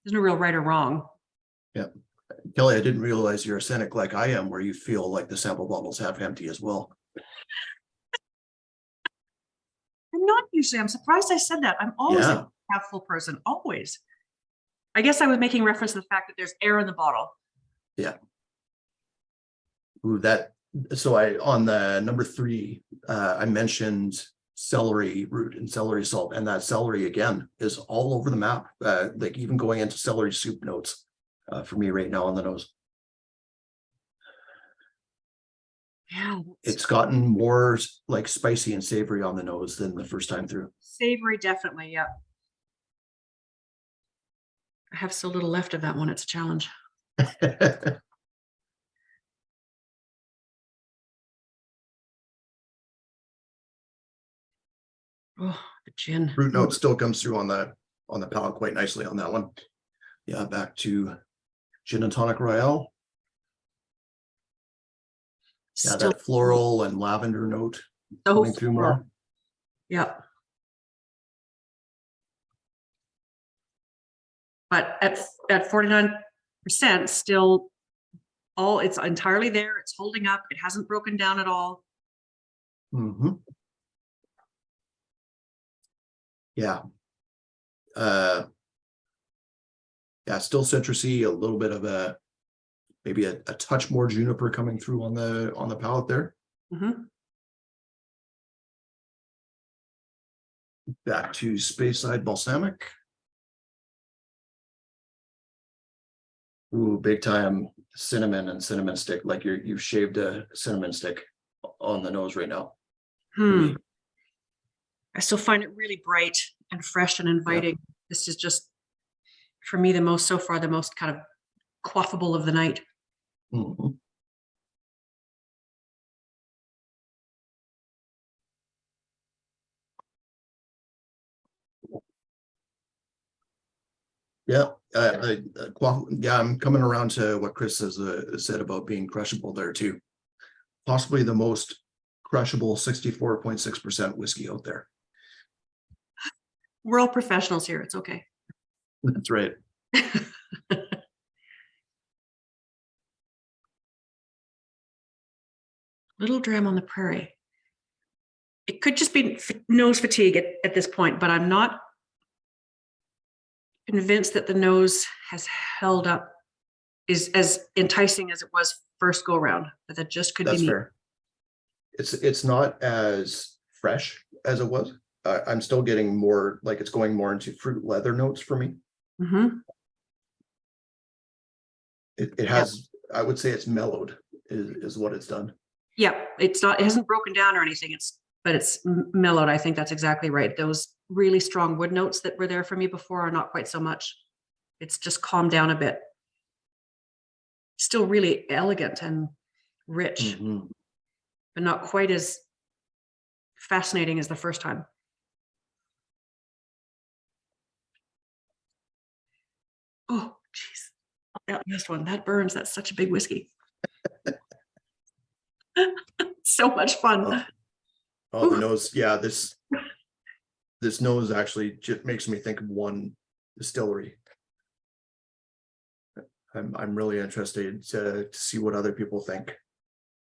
real right or wrong. Yep. Kelly, I didn't realize you're a cynic like I am, where you feel like the sample bottle's half empty as well. I'm not usually. I'm surprised I said that. I'm always Yeah. a half full person, always. I guess I was making reference to the fact that there's air in the bottle. Yeah. Ooh, so on the number three, I mentioned celery root and celery salt, and that celery again is all over the map. Like even going into celery soup notes for me right now on the nose. Yeah, It's gotten more like spicy and savory on the nose than the first time through. savory, definitely. Yeah. I have so little left of that one. It's a challenge. Oh, the gin. Root note still comes through on the palate quite nicely on that one. Yeah, back to gin and tonic royale. Yeah, Still that floral and lavender note so coming through floral. more. Yeah. But at 49%, still it's entirely there. It's holding up. It hasn't broken down at all. Mhm. Yeah. Yeah, still citrusy, a little bit of maybe a touch more juniper coming through on the palate there. Mhm. Back to Speyside balsamic. Ooh, big time cinnamon and cinnamon stick, like you've shaved a cinnamon stick on the nose right now for me. I still find it really bright and fresh and Yeah. inviting. This is just, for me, the most kind of quaffable of the night. Mhm. Yeah, I'm coming around to what Chris has said about being crushable there too. Possibly the most crushable 64.6% whiskey out there. We're all professionals here. It's okay. That's right. Little Dram on the Prairie. It could just be nose fatigue at this point, but I'm not convinced that the nose has held up, is as enticing as it was first go round. But that just could That's be me. fair. It's not as fresh as it was. I'm still getting more, like it's going more into fruit leather notes for me. Mhm. It has, I would say it's mellowed is what it's done. Yeah, it hasn't broken down or anything. But it's mellowed. I think that's exactly right. Those really strong wood notes that were there for me before are not quite so much. It's just calmed down a bit. Still really elegant and rich, Mhm. but not quite as fascinating as the first time. Oh, geez. That last one, that burns. That's such a big whiskey. So much fun. Oh, the nose. Yeah, this nose actually just makes me think of one distillery. I'm really interested to see what other people think.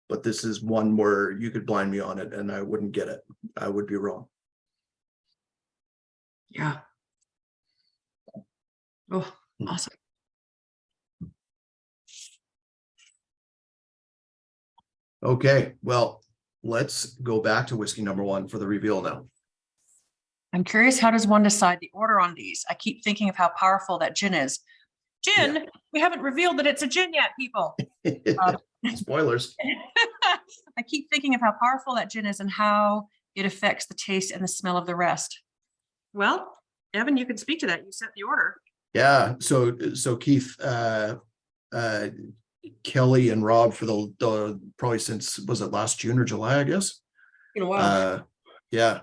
But this is one where you could blind me on it and I wouldn't get it. I would be wrong. Yeah. Oh, awesome. Okay, well, let's go back to whiskey number one for the reveal now. I'm curious, how does one decide the order on these? I keep thinking of how powerful that gin is. Gin? Yeah. We haven't revealed that it's a gin yet, people. Spoilers. I keep thinking of how powerful that gin is and how it affects the taste and the smell of the rest. Well, Evan, you can speak to that. You set the order. Yeah, so Keith, Kelly and Rob for the probably since, was it last June or July, I guess? In a while. Yeah,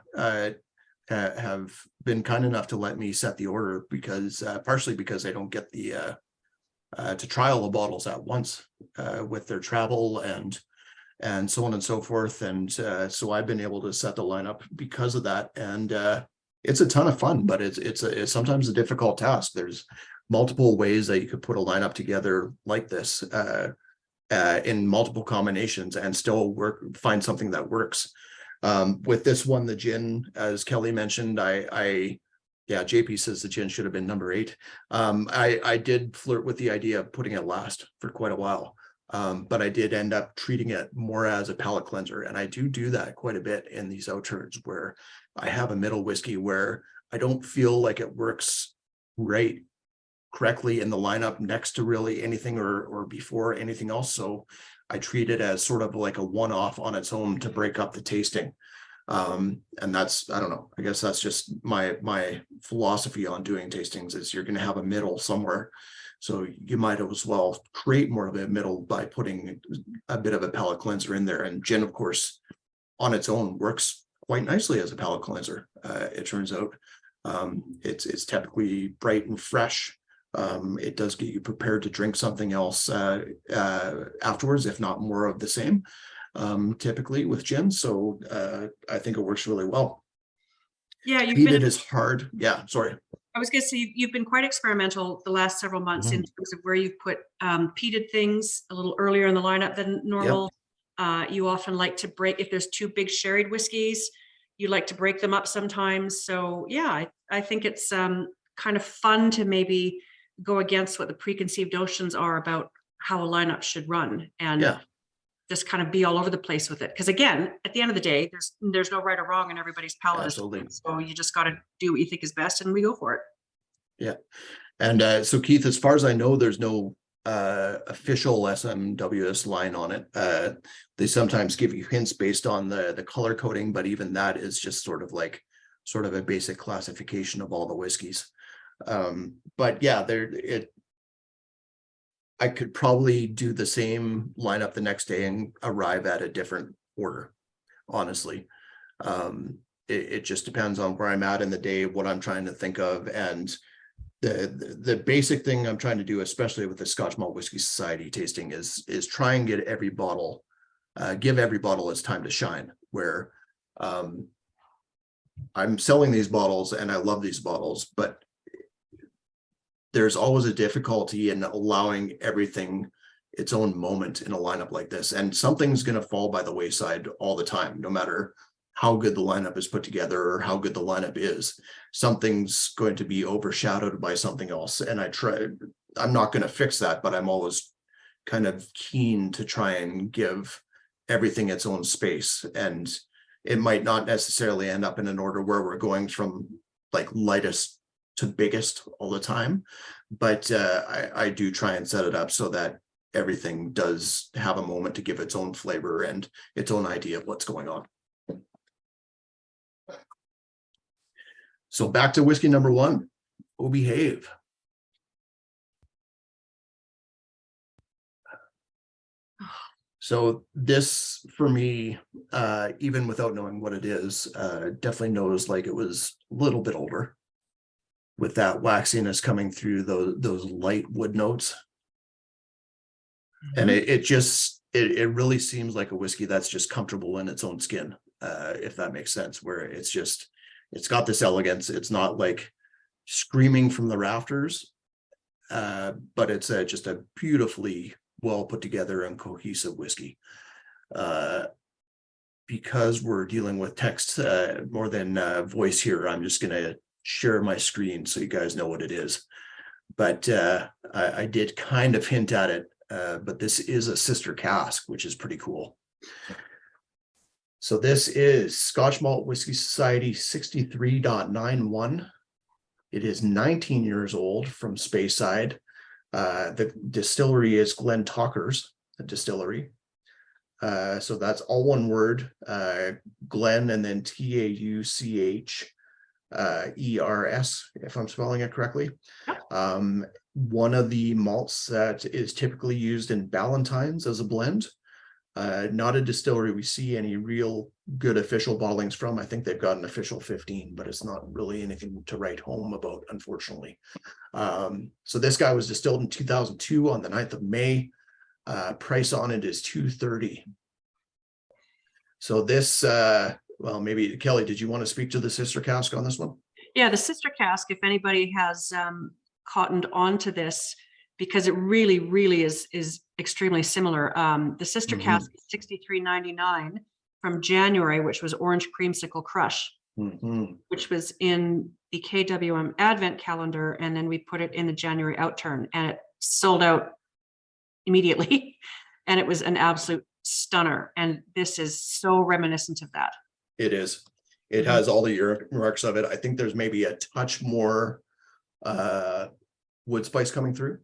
have been kind enough to let me set the order because partially because I don't get the to try all the bottles at once with their travel and so on and so forth, and so I've been able to set the lineup because of that, and it's a ton of fun, but it's sometimes a difficult task. There's multiple ways that you could put a lineup together like this in multiple combinations and still find something that works. With this one, the gin, as Kelly mentioned, yeah, JP says the gin should have been number 8. I did flirt with the idea of putting it last for quite a while, but I did end up treating it more as a palate cleanser, and I do that quite a bit in these outturns where I have a middle whiskey where I don't feel like it works correctly in the lineup next to really anything or before anything else, so I treat it as sort of like a one-off on its own to break up the tasting. And that's, I don't know, I guess that's just my philosophy on doing tastings is you're going to have a middle somewhere, so you might as well create more of a middle by putting a bit of a palate cleanser in there. And gin, of course, on its own works quite nicely as a palate cleanser. It turns out it's typically bright and fresh. It does get you prepared to drink something else afterwards, if not more of the same, typically with gin. So I think it works really well. Yeah, it is hard. Yeah, sorry. I was going to say you've been quite experimental the last several months in terms of where you've put peated things a little earlier in the lineup than normal. Yep. You often like to break, if there's 2 big sherried whiskeys, you like to break them up sometimes. So yeah, I think it's kind of fun to maybe go against what the preconceived notions are about how a lineup should run, and just kind of be all over the place with it. Because again, at the end of the day, there's no right or wrong in everybody's palate. Absolutely. So you just got to do what you think is best, and we go for it. Yeah. And so Keith, as far as I know, there's no official SMWS line on it. They sometimes give you hints based on the color coding, but even that is just sort of a basic classification of all the whiskeys. But yeah, I could probably do the same lineup the next day and arrive at a different order, honestly. It just depends on where I'm at in the day, what I'm trying to think of, and the basic thing I'm trying to do, especially with the Scotch Malt Whisky Society tasting, is try and get every bottle, give every bottle its time to shine, where I'm selling these bottles and I love these bottles, but there's always a difficulty in allowing everything its own moment in a lineup like this. And something's going to fall by the wayside all the time, no matter how good the lineup is put together or how good the lineup is. Something's going to be overshadowed by something else. And I'm not going to fix that, but I'm always kind of keen to try and give everything its own space. And it might not necessarily end up in an order where we're going from like lightest to biggest all the time, but I do try and set it up so that everything does have a moment to give its own flavor and its own idea of what's going on. So back to whiskey number 1, Oh Behave. So this, for me, even without knowing what it is, definitely knows like it was a little bit older, with that waxiness coming through those light wood notes. And it really seems like a whiskey that's just comfortable in its own skin, if that makes sense, where it's got this elegance. It's not like screaming from the rafters, but it's just a beautifully well put together and cohesive whiskey. Because we're dealing with text more than voice here, I'm just going to share my screen so you guys know what it is. But I did kind of hint at it, but this is a sister cask, which is pretty cool. So this is Scotch Malt Whiskey Society 63.91. It is 19 years old from Speyside. The distillery is Glen Talkers, the distillery. So that's all one word, Glen, and then TAUCHERS, if I'm spelling it correctly. One of the malts that is typically used in Ballantines as a blend. Not a distillery we see any real good official bottlings from. I think they've got an official 15, but it's not really anything to write home about, unfortunately. So this guy was distilled in 2002 on the 9th of May. Price on it is $230. So this, well, maybe Kelly, did you want to speak to the sister cask on this one? Yeah, the sister cask, if anybody has cottoned onto this, because it really is extremely similar. The sister cask is $63.99 from January, which was Orange Creamsicle Crush, which was in the KWM Advent calendar, and then we put it in the January Outturn, and it sold out immediately, and it was an absolute stunner. And this is so reminiscent of that. It is. It has all the marks of it. I think there's maybe a touch more wood spice coming through,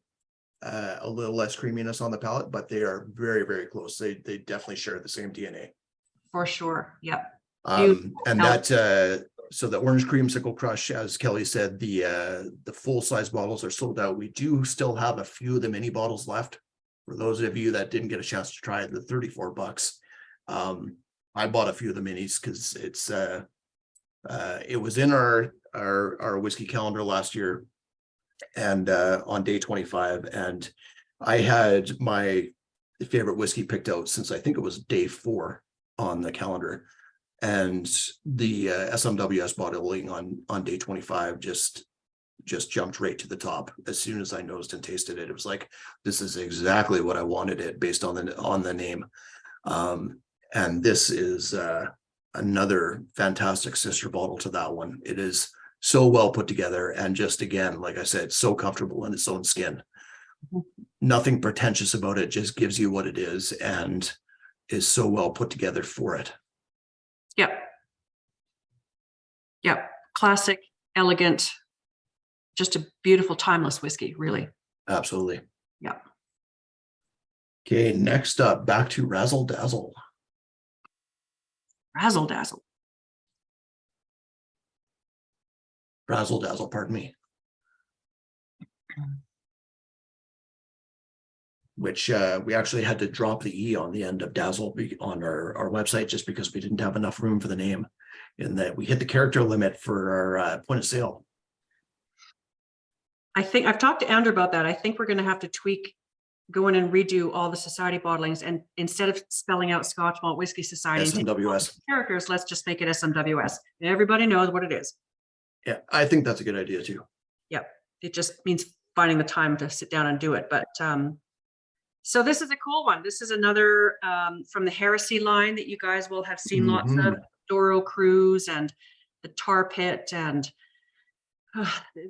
a little less creaminess on the palate, but they are very close. They definitely share the same DNA. For sure. Yep. And that so the Orange Creamsicle Crush, as Kelly said, the full size bottles are sold out. We do still have a few of the mini bottles left. For those of you that didn't get a chance to try it, the $34. I bought a few of the minis because it's it was in our whiskey calendar last year, and on day 25, and I had my favorite whiskey picked out since I think it was day 4 on the calendar, and the SMWS bottling on day 25 just jumped right to the top as soon as I nosed and tasted it. It was like, this is exactly what I wanted it based on the name. And this is another fantastic sister bottle to that one. It is so well put together, and just again, like I said, so comfortable in its own skin. Nothing pretentious about it, just gives you what it is and is so well put together for it. Yep. Classic, elegant, just a beautiful, timeless whiskey, really. Absolutely. Yeah. Okay, next up, back to Razzle Dazzle. Razzle Dazzle. Razzle Dazzle, pardon me. Which we actually had to drop the E on the end of Dazzle on our website just because we didn't have enough room for the name, and that we hit the character limit for our point of sale. I think I've talked to Andrew about that. I think we're going to have to tweak, go in and redo all the society bottlings, and instead of spelling out Scotch Malt Whiskey Society SMWS characters, let's just make it SMWS. And everybody knows what it is. Yeah, I think that's a good idea too. Yep, it just means finding the time to sit down and do it. But so this is a cool one. This is another from the Heresy line that you guys will have seen lots of. Doro Cruise and the Tar Pit, and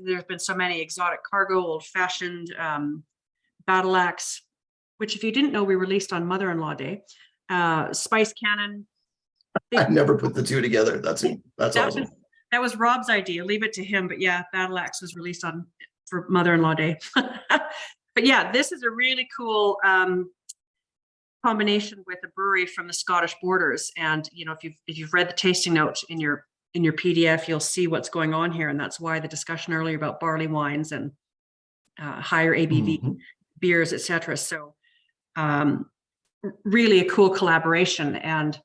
there's been so many exotic cargo, old-fashioned battle axe, which if you didn't know, we released on Mother-in-Law Day. Spice Cannon. I never put the two together. That's awesome. That was Rob's idea. Leave it to him. But yeah, battle axe was released for Mother-in-Law Day. But yeah, this is a really cool combination with a brewery from the Scottish borders. And you know, if you've read the tasting notes in your PDF, you'll see what's going on here, and that's why the discussion earlier about barley wines and higher ABV beers, etc. So really a cool collaboration. And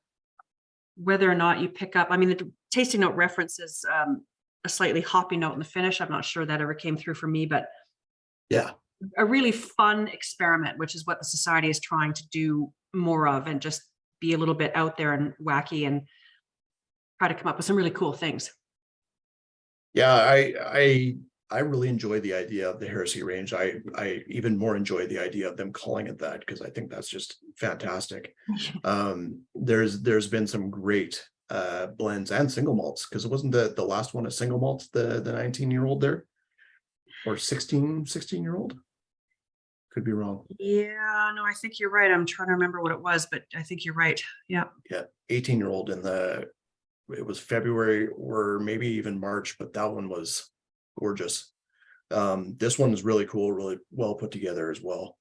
whether or not you pick up, I mean, the tasting note references a slightly hoppy note in the finish. I'm not sure that ever came through for me, but yeah, a really fun experiment, which is what the society is trying to do more of, and just be a little bit out there and wacky and try to come up with some really cool things. Yeah, I I really enjoy the idea of the Heresy range. I even more enjoy the idea of them calling it that, because I think that's just fantastic. There's been some great blends and single malts, because it wasn't the last one a single malt, the 19-year-old there, or 16-year-old. Could be wrong. Yeah, no, I think you're right. I'm trying to remember what it was, but I think you're right. Yeah. Yeah, 18-year-old it was February or maybe even March, but that one was gorgeous. This one is really cool, really well put together as well.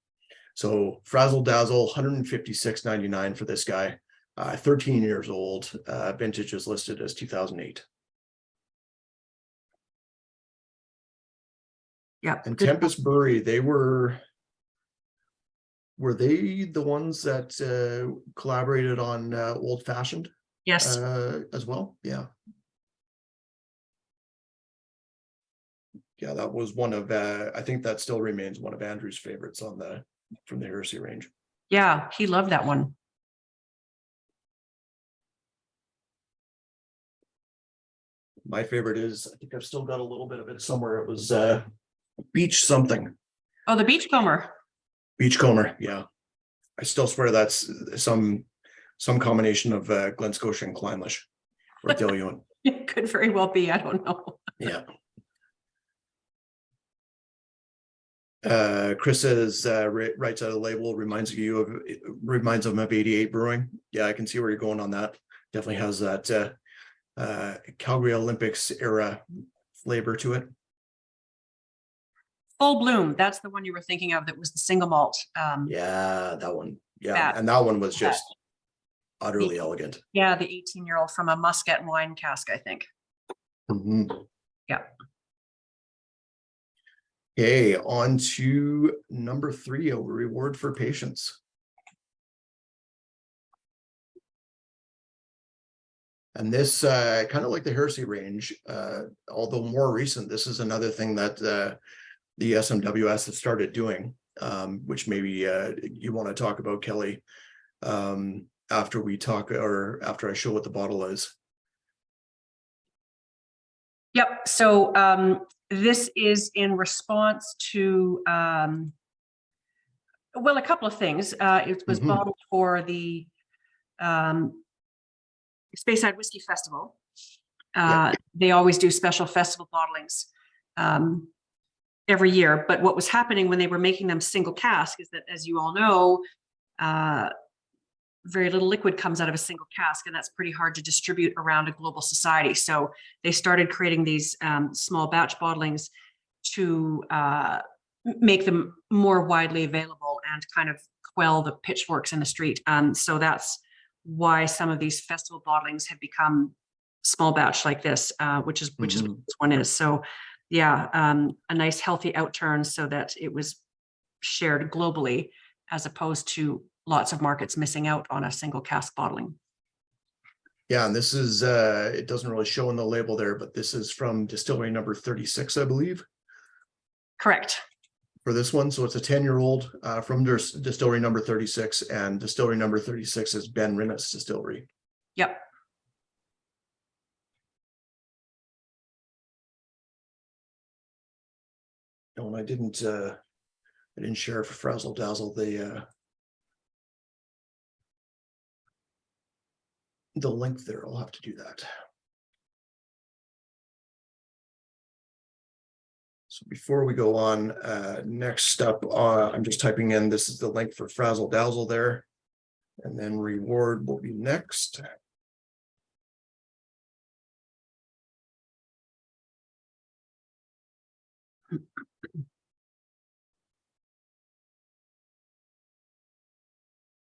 So Frazzle Dazzle, $156.99 for this guy. 13 years old. Vintage is listed as 2008. Yeah. And Tempest Brewery, were they the ones that collaborated on Old Fashioned? Yes. As well? Yeah. Yeah, that was one of I think that still remains one of Andrew's favorites from the Heresy range. Yeah, he loved that one. My favorite is, I think I've still got a little bit of it somewhere. It was Beach something. Oh, the Beachcomber. Beachcomber, yeah. I still swear that's some combination of Glen Scotia and Clynelish or Diluent. It could very well be. I don't know. Yeah. Chris says writes out a label, reminds him of 88 Brewing. Yeah, I can see where you're going on that. Definitely has that Calgary Olympics era flavor to it. Full Bloom. That's the one you were thinking of. That was the single malt. Yeah, that one. Yeah, and that one was just utterly elegant. Yeah, the 18-year-old from a Muscat wine cask, I think. Mm-hmm. Yeah. Okay, on to number 3, a reward for patience. And this, kind of like the Heresy range, although more recent, this is another thing that the SMWS has started doing, which maybe you want to talk about, Kelly, after we talk, or after I show what the bottle is. Yep. So this is in response to, well, a couple of things. It was bottled for the Speyside Whiskey Festival. They always do special festival bottlings every year. But what was happening when they were making them single cask is that, as you all know, very little liquid comes out of a single cask, and that's pretty hard to distribute around a global society. So they started creating these small batch bottlings to make them more widely available and kind of quell the pitchforks in the street. So that's why some of these festival bottlings have become small batch like this, which is what this one is. So yeah, a nice healthy outturn so that it was shared globally, as opposed to lots of markets missing out on a single cask bottling. Yeah, and this is, it doesn't really show in the label there, but this is from distillery number 36, I believe. Correct. For this one, so it's a 10-year-old from distillery number 36, and distillery number 36 is Ben Rinnes Distillery. Yep. No, and I didn't share for Frazzle Dazzle the link there. I'll have to do that. So before we go on, next up, I'm just typing in, this is the link for Frazzle Dazzle there, and then reward will be next.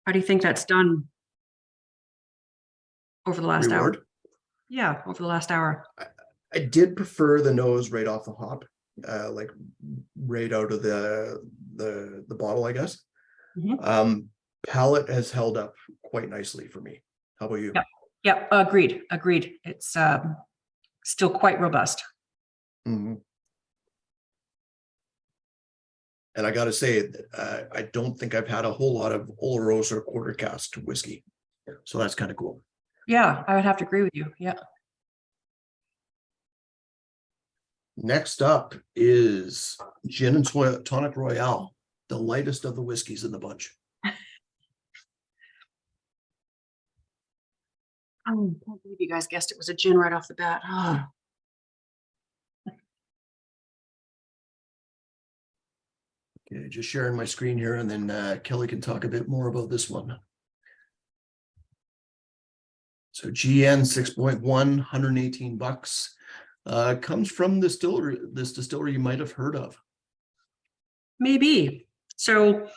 How do you think that's done over the last hour? Yeah, over the last hour. I did prefer the nose right off the hop, like right out of the bottle, I guess. Palate has held up quite nicely for me. How about you? Yep, agreed. It's still quite robust. And I got to say, I don't think I've had a whole lot of Oloroso quarter cask whiskey, so that's kind of cool. Yeah, I would have to agree with you. Yeah. Next up is Gin and Tonic Royale, the lightest of the whiskeys in the bunch. Oh, I can't believe you guys guessed it was a gin right off the bat. Oh. Okay, just sharing my screen here, and then Kelly can talk a bit more about this one. So GN 6.1, $118. Comes from this distillery you might have heard of. Maybe. So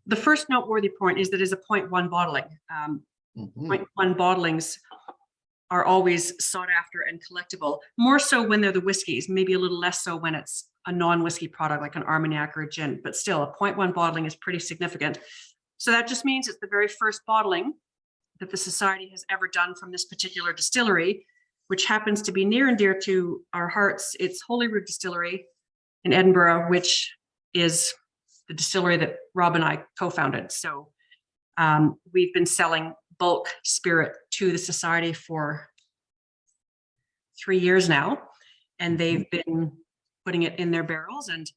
the first noteworthy point is that it's a 0.1 bottling. 0.1 bottlings are always sought after and collectible, more so when they're the whiskeys, maybe a little less so when it's a non-whiskey product like an Armagnac or a gin, but still a 0.1 bottling is pretty significant. So that just means it's the very first bottling that the Society has ever done from this particular distillery, which happens to be near and dear to our hearts. It's Holyrood Distillery in Edinburgh, which is the distillery that Rob and I co-founded. So we've been selling bulk spirit to the Society for 3 years now, and they've been putting it in their barrels and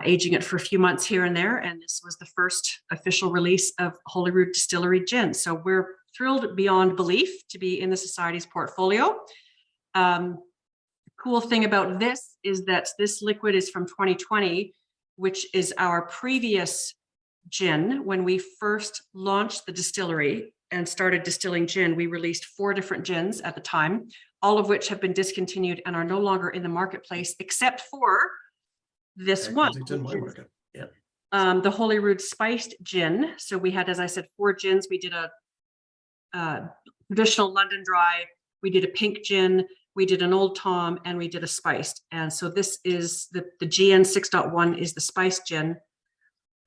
aging it for a few months here and there. And this was the first official release of Holyrood Distillery Gin. So we're thrilled beyond belief to be in the Society's portfolio. The cool thing about this is that this liquid is from 2020, which is our previous gin. When we first launched the distillery and started distilling gin, we released 4 different gins at the time, all of which have been discontinued and are no longer in the marketplace, except for this one, the Holyrood Spiced Gin. So we had, as I said, 4 gins. We did a traditional London Dry, we did a pink gin, we did an Old Tom, and we did a spiced. And so this is the GN 6.1 is the spiced gin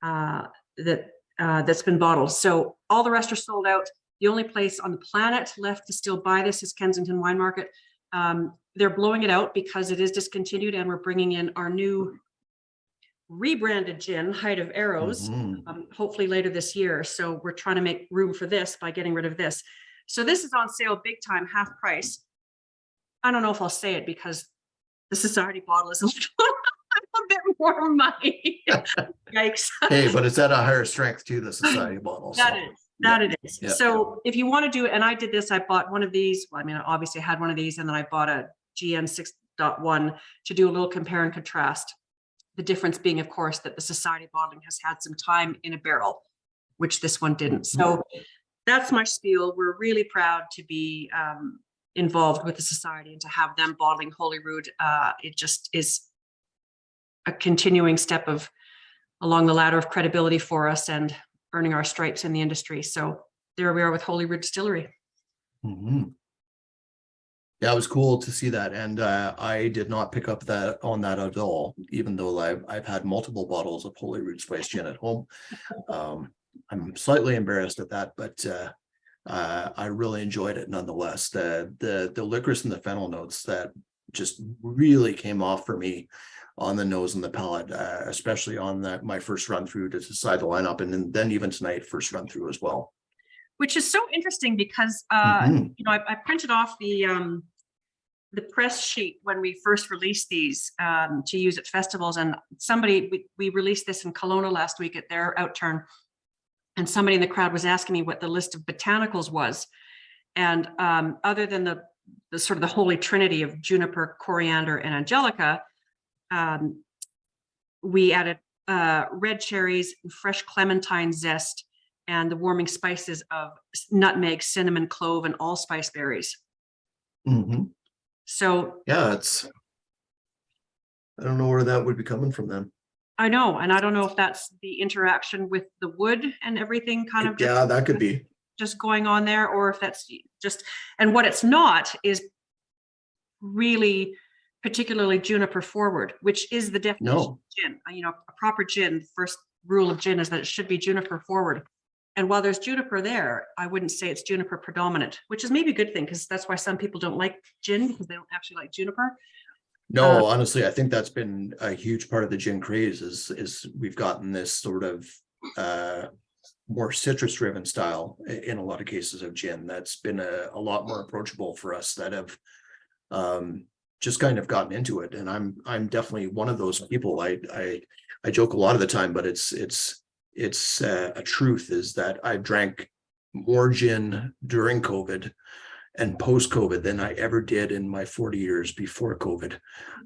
that's been bottled. So all the rest are sold out. The only place on the planet left to still buy this is Kensington Wine Market. They're blowing it out because it is discontinued, and we're bringing in our new rebranded gin, Height of Arrows, hopefully later this year. So we're trying to make room for this by getting rid of this. So this is on sale big time, half price. I don't know if I'll say it because the Society bottle is a bit more money. Yikes. Hey, but it's at a higher strength to the Society bottle. That it is. Yeah. So if you want to do it, and I did this, I bought one of these. Well, I mean, I obviously had one of these, and then I bought a GN 6.1 to do a little compare and contrast. The difference being, of course, that the Society bottling has had some time in a barrel, which this one didn't. So that's my spiel. We're really proud to be involved with the Society and to have them bottling Holyrood. It just is a continuing step along the ladder of credibility for us and earning our stripes in the industry. So there we are with Holyrood Distillery. Yeah, it was cool to see that, and I did not pick up on that at all, even though I've had multiple bottles of Holyrood Spiced Gin at home. I'm slightly embarrassed at that, but I really enjoyed it nonetheless. The licorice and the fennel notes that just really came off for me on the nose and the palate, especially on my first run through to decide the lineup, and then even tonight, first run through as well. Which is so interesting because you know, I printed off the press sheet when we first released these to use at festivals, and we released this in Kelowna last week at their Outturn, and somebody in the crowd was asking me what the list of botanicals was, and other than the sort of the holy trinity of juniper, coriander, and angelica, we added red cherries, fresh clementine zest, and the warming spices of nutmeg, cinnamon, clove, and allspice berries. So yeah, I don't know where that would be coming from then. I know, and I don't know if that's the interaction with the wood and everything kind of yeah, that could be just going on there, or if that's just, and what it's not is really particularly juniper forward, which is the definition of gin. You know, a proper gin, the first rule of gin is that it should be juniper forward. And while there's juniper there, I wouldn't say it's juniper predominant, which is maybe a good thing, because that's why some people don't like gin, because they don't actually like juniper. No, honestly, I think that's been a huge part of the gin craze is we've gotten this sort of more citrus driven style in a lot of cases of gin that's been a lot more approachable for us that have just kind of gotten into it, and I'm definitely one of those people. I joke a lot of the time, but it's a truth, is that I drank more gin during COVID and post-COVID than I ever did in my 40 years before COVID.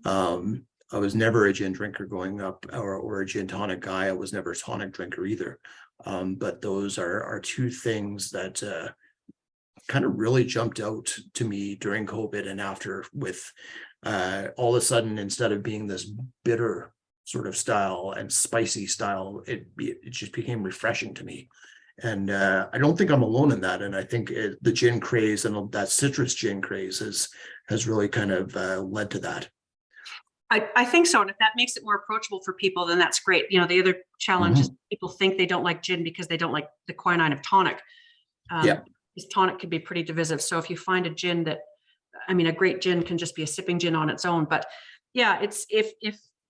I was never a gin drinker growing up, or a gin tonic guy. I was never a tonic drinker either. But those are two things that kind of really jumped out to me during COVID and after, with all of a sudden, instead of being this bitter sort of style and spicy style, it just became refreshing to me. And I don't think I'm alone in that. And I think the gin craze and that citrus gin craze has really kind of led to that. I think so. And if that makes it more approachable for people, then that's great. You know, the other challenge is people think they don't like gin because they don't like the quinine of tonic. Yeah. Because tonic can be pretty divisive. So if you find a gin that, I mean, a great gin can just be a sipping gin on its own. But yeah, it's if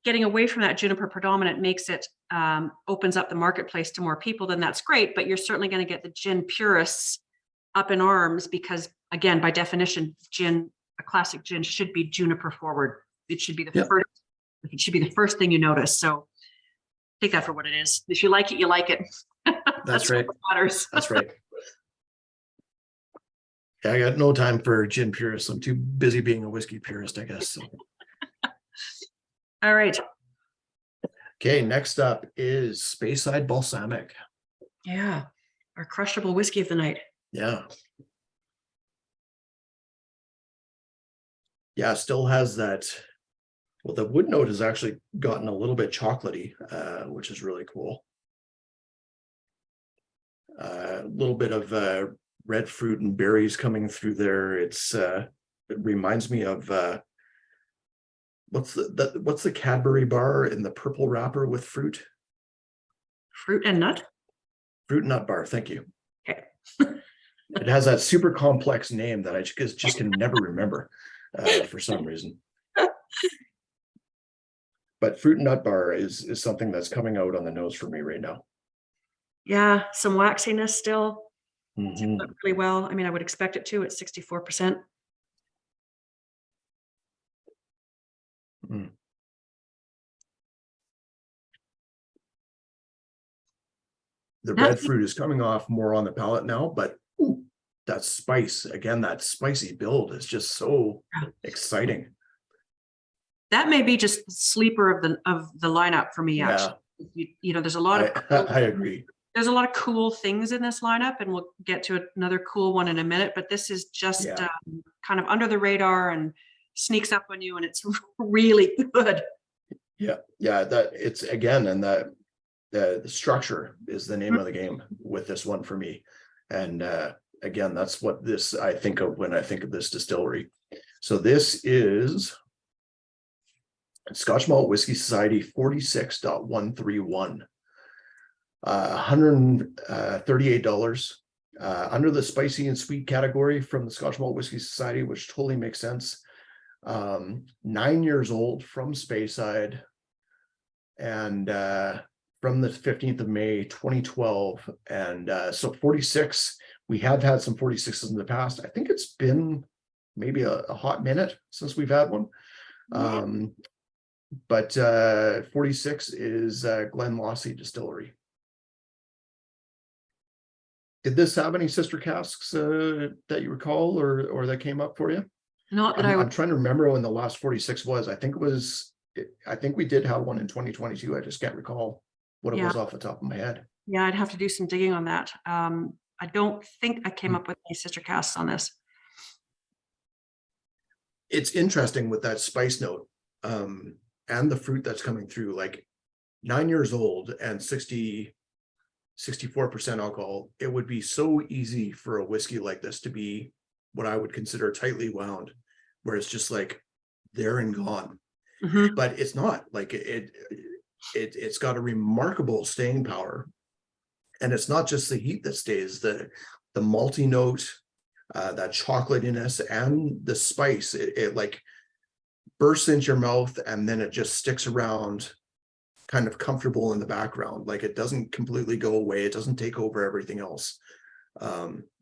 getting away from that juniper predominant makes it opens up the marketplace to more people, then that's great. But you're certainly going to get the gin purists up in arms because, again, by definition, a classic gin should be juniper forward. It should be the first. It should be the first thing you notice. So take that for what it is. If you like it, you like it. That's right. What matters. That's right. Yeah, I got no time for gin purists. I'm too busy being a whiskey purist, I guess. So. All right. Okay, next up is Speyside Balsamic. Yeah, our crushable whiskey of the night. Yeah. Yeah, still has that. Well, the wood note has actually gotten a little bit chocolatey, which is really cool. A little bit of red fruit and berries coming through there. It reminds me of what's the Cadbury bar in the purple wrapper with fruit? Fruit and nut? Fruit and nut bar. Thank you. Okay. It has that super complex name that I just can never remember for some reason. But fruit and nut bar is something that's coming out on the nose for me right now. Yeah, some waxiness still. Mm-hmm. Really well. I mean, I would expect it to. It's 64%. Mm. The red fruit is coming off more on the palate now, but that spice, again, that spicy build is just so exciting. That may be just the sleeper of the lineup for me. Yeah. Actually, you know, there's a lot of. I agree. There's a lot of cool things in this lineup, and we'll get to another cool one in a minute. But this is just kind of under the radar and sneaks up on you, and it's really good. Yeah, that it's again, and the structure is the name of the game with this one for me. And again, that's what I think of when I think of this distillery. So this is Scotch Malt Whiskey Society 46.131. $138 under the spicy and sweet category from the Scotch Malt Whiskey Society, which totally makes sense. 9 years old from Speyside, and from the 15th of May 2012. And so 46, we have had some 46s in the past. I think it's been maybe a hot minute since we've had one. But 46 is Glenlossie Distillery. Did this have any sister casks that you recall or that came up for you? Not that I'm trying to remember when the last 46 was. I think we did have one in 2022. I just can't recall what it was off the top of my head. Yeah, I'd have to do some digging on that. I don't think I came up with any sister casks on this. It's interesting with that spice note and the fruit that's coming through, like 9 years old and 64% alcohol. It would be so easy for a whiskey like this to be what I would consider tightly wound, where it's just like there and gone. Mm-hmm. But it's not. Like it's got a remarkable staying power, and it's not just the heat that stays. The malty note, that chocolatiness, and the spice. It like bursts into your mouth, and then it just sticks around, kind of comfortable in the background. Like it doesn't completely go away. It doesn't take over everything else.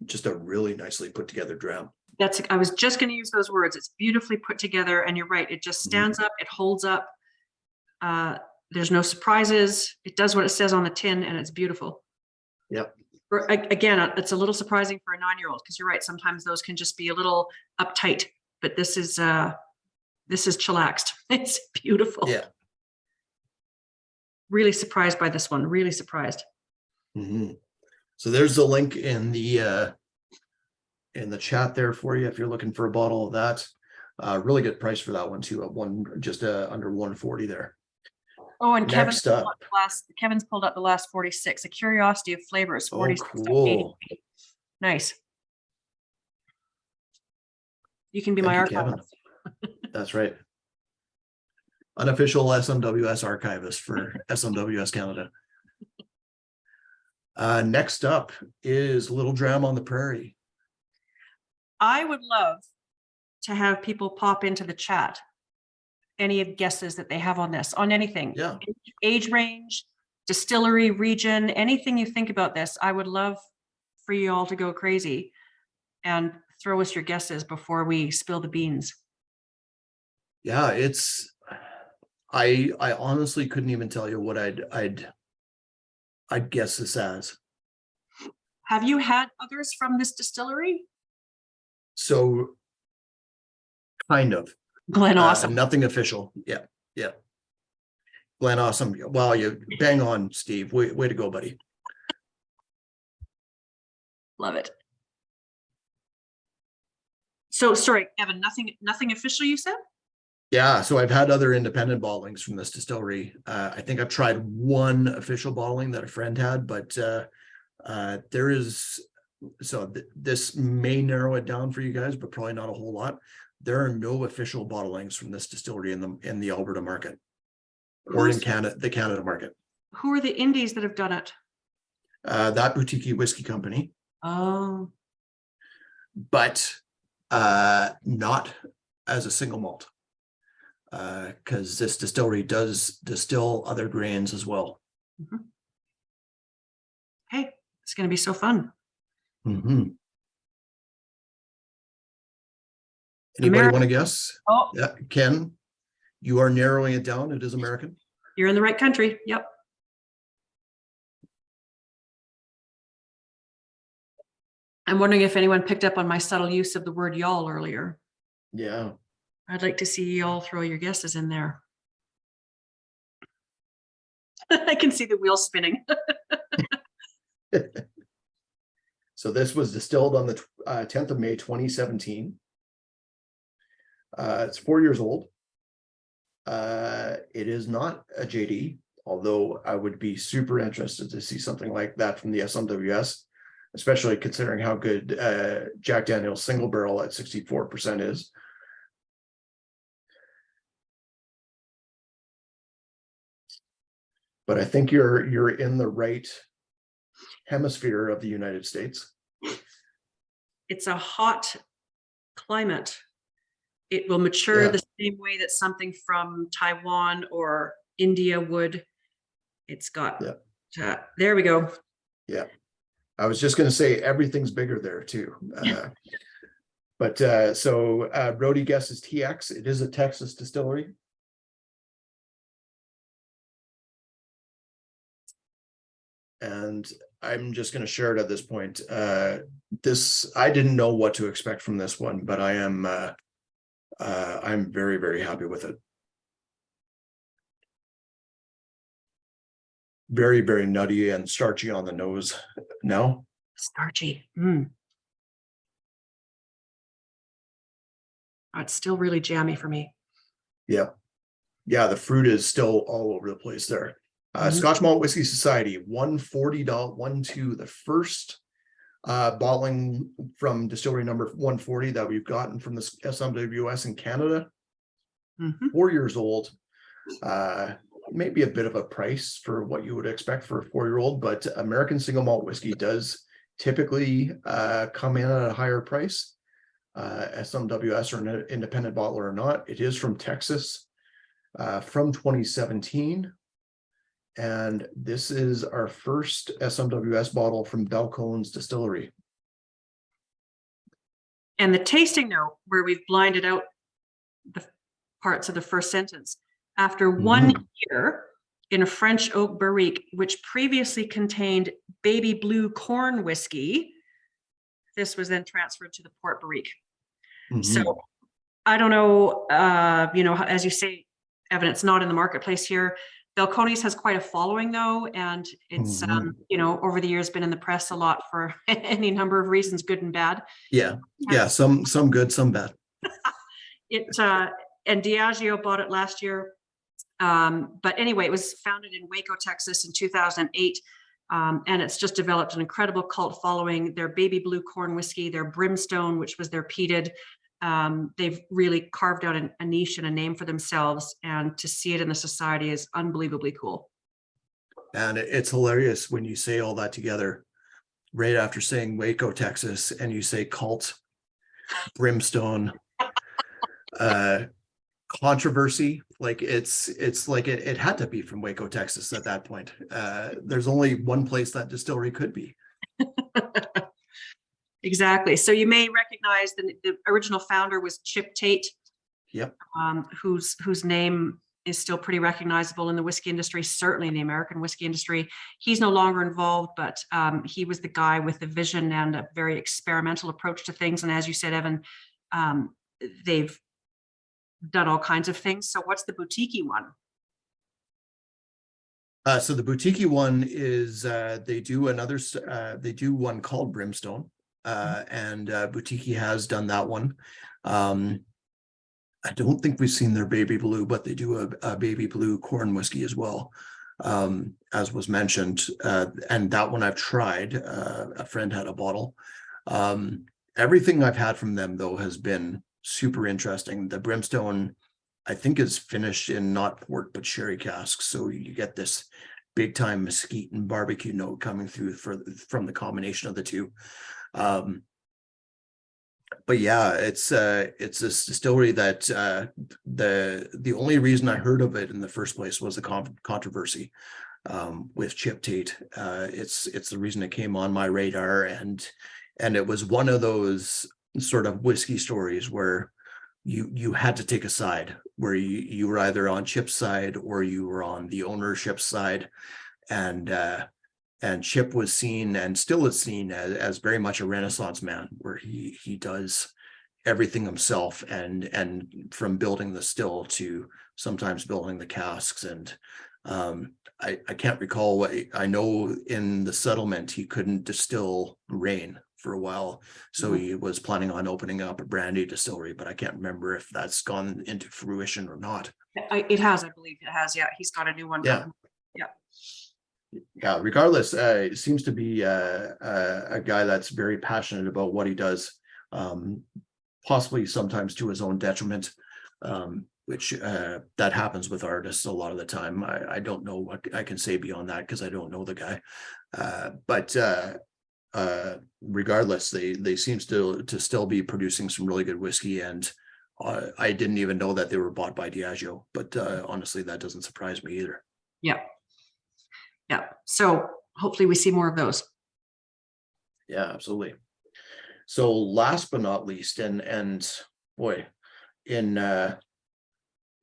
Just a really nicely put together dram. I was just going to use those words. It's beautifully put together, and you're right. It just stands up. It holds up. There's no surprises. It does what it says on the tin, and it's beautiful. Yep. Again, it's a little surprising for a 9-year-old, because you're right. Sometimes those can just be a little uptight, but this is chillaxed. It's beautiful. Yeah. Really surprised by this one. Really surprised. So there's the link in the chat there for you if you're looking for a bottle of that. Really good price for that one too, at just under 140 there. Oh, and Next Kevin's pulled up the last 46. A Curiosity of Flavors, 46. Oh, cool. Nice. You can be Thank my you, archivist. Kevin. That's right. Unofficial SMWS archivist for SMWS Canada. Next up is Little Dram on the Prairie. I would love to have people pop into the chat any of guesses that they have on this, on anything. Yeah. Age range, distillery, region, anything you think about this. I would love for you all to go crazy and throw us your guesses before we spill the beans. Yeah, I honestly couldn't even tell you what I'd guess this as. Have you had others from this distillery? So kind of. Glen Awesome. Nothing official. Yeah. Glen Awesome. Wow, you bang on, Steve. Way to go, buddy. Love it. So sorry, Evan, nothing official, you said? Yeah, so I've had other independent bottlings from this distillery. I think I've tried one official bottling that a friend had, but there is, this may narrow it down for you guys, but probably not a whole lot. There are no official bottlings from this distillery in the Alberta market or in Canada, the Canada market. Who are the indies that have done it? That boutique whiskey company. Oh. But not as a single malt. Because this distillery does distill other grains as well. Hey, it's going to be so fun. Anybody want to guess? Oh, yeah, Ken, you are narrowing it down. It is American. You're in the right country. Yep. I'm wondering if anyone picked up on my subtle use of the word y'all earlier. Yeah. I'd like to see y'all throw your guesses in there. I can see the wheel spinning. So this was distilled on the 10th of May, 2017. It's 4 years old. It is not a JD, although I would be super interested to see something like that from the SMWS, especially considering how good Jack Daniel's single barrel at 64% is. But I think you're in the right hemisphere of the United States. It's a hot climate. It will mature the same way that something from Taiwan or India would. It's got, there we go. Yeah. I was just going to say everything's bigger there too. So Brody guesses TX. It is a Texas distillery. And I'm just going to share it at this point. I didn't know what to expect from this one, but I'm very, very happy with it. Very, very nutty and starchy on the nose. No? Starchy. Oh, it's still really jammy for me. Yeah. Yeah, the fruit is still all over the place there. Scotch Malt Whiskey Society, $140.12, the first bottling from distillery number 140 that we've gotten from the SMWS in Canada. 4 years old. Maybe a bit of a price for what you would expect for a 4-year-old, but American single malt whiskey does typically come in at a higher price. SMWS or an independent bottler or not. It is from Texas, from 2017. And this is our first SMWS bottle from Balcones Distillery. And the tasting note, where we've blinded out the parts of the first sentence, after 1 year in a French oak barrique, which previously contained baby blue corn whiskey, this was then transferred to the port barrique. So I don't know, you know, as you say, Evan, it's not in the marketplace here. Balcones has quite a following though, and it's, you know, over the years been in the press a lot for any number of reasons, good and bad. Yeah. Some good, some bad. And Diageo bought it last year. But anyway, it was founded in Waco, Texas in 2008. And it's just developed an incredible cult following. Their baby blue corn whiskey, their brimstone, which was their peated. They've really carved out a niche and a name for themselves, and to see it in the society is unbelievably cool. And it's hilarious when you say all that together, right after saying Waco, Texas, and you say cult, brimstone, controversy. Like it's like it had to be from Waco, Texas at that point. There's only one place that distillery could be. Exactly. So you may recognize the original founder was Chip Tate. Yep. Whose name is still pretty recognizable in the whiskey industry, certainly in the American whiskey industry. He's no longer involved, but he was the guy with the vision and a very experimental approach to things. And as you said, Evan, they've done all kinds of things. So what's the boutique one? So the boutique one is they do one called Brimstone, and boutique has done that one. I don't think we've seen their baby blue, but they do a baby blue corn whiskey as well, as was mentioned. And that one I've tried. A friend had a bottle. Everything I've had from them though has been super interesting. The Brimstone, I think, is finished in not port but sherry casks, so you get this big time mesquite and barbecue note coming through from the combination of the two. But yeah, it's a distillery that the only reason I heard of it in the first place was the controversy with Chip Tate. It's the reason it came on my radar, and it was one of those sort of whiskey stories where you had to take a side, where you were either on Chip's side or you were on the ownership side, and Chip was seen and still is seen as very much a Renaissance man, where he does everything himself, and from building the still to sometimes building the casks. And I can't recall what I know. In the settlement, he couldn't distill rain for a while, so he was planning on opening up a brandy distillery, but I can't remember if that's gone into fruition or not. It has, I believe it has. Yeah, he's got a new one. Yeah. Regardless, it seems to be a guy that's very passionate about what he does, possibly sometimes to his own detriment, which that happens with artists a lot of the time. I don't know what I can say beyond that because I don't know the guy, but regardless, they seem to still be producing some really good whiskey, and I didn't even know that they were bought by Diageo, but honestly, that doesn't surprise me either. Yeah. So hopefully we see more of those. Yeah, absolutely. So last but not least, and boy, in an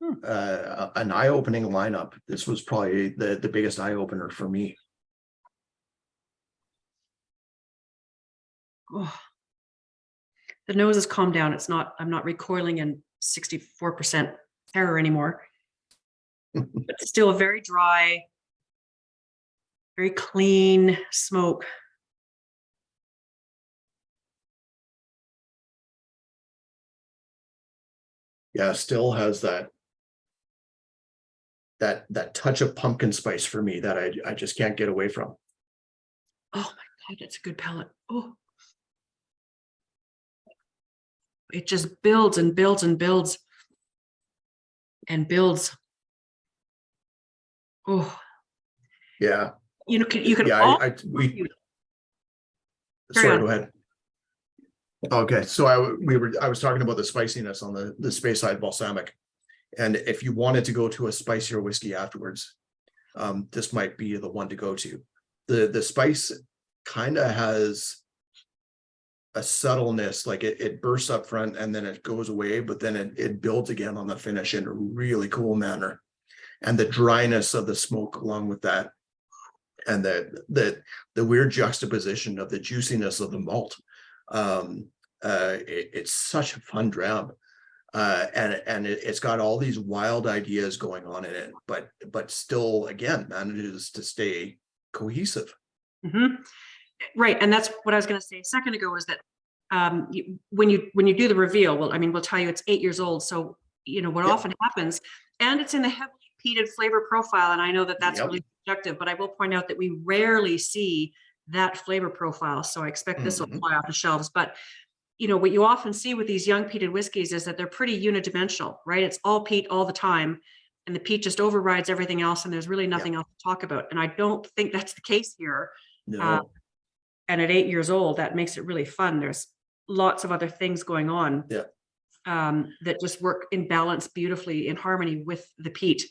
eye-opening lineup, this was probably the biggest eye-opener for me. Oh. The nose has calmed down. I'm not recoiling in 64% terror anymore. But still a very dry, very clean smoke. Yeah, still has that touch of pumpkin spice for me that I just can't get away from. Oh my God, that's a good palate. Oh. It just builds and builds and builds and builds. Oh. Yeah. You can sorry, go ahead. Okay, so I was talking about the spiciness on the Speyside balsamic, and if you wanted to go to a spicier whiskey afterwards, this might be the one to go to. The spice kind of has subtleness, like it bursts up front and then it goes away, but then it builds again on the finish in a really cool manner. And the dryness of the smoke along with that, and the weird juxtaposition of the juiciness of the malt. It's such a fun dram. And it's got all these wild ideas going on in it, but still, again, manages to stay cohesive. Right, and that's what I was going to say a second ago, is that when you do the reveal, well, I mean, we'll tell you it's 8 years old, so what often happens, and it's in the heavily peated flavor profile, and I know that that's really subjective, but I will point out that we rarely see that flavor profile, so I expect this will fly off the shelves. But what you often see with these young peated whiskeys is that they're pretty unidimensional, right? It's all peat all the time, and the peat just overrides everything else, and there's really nothing else to talk about. And I don't think that's the case here. No. And at 8 years old, that makes it really fun. There's lots of other things going on that just work in balance beautifully, in harmony with the peat.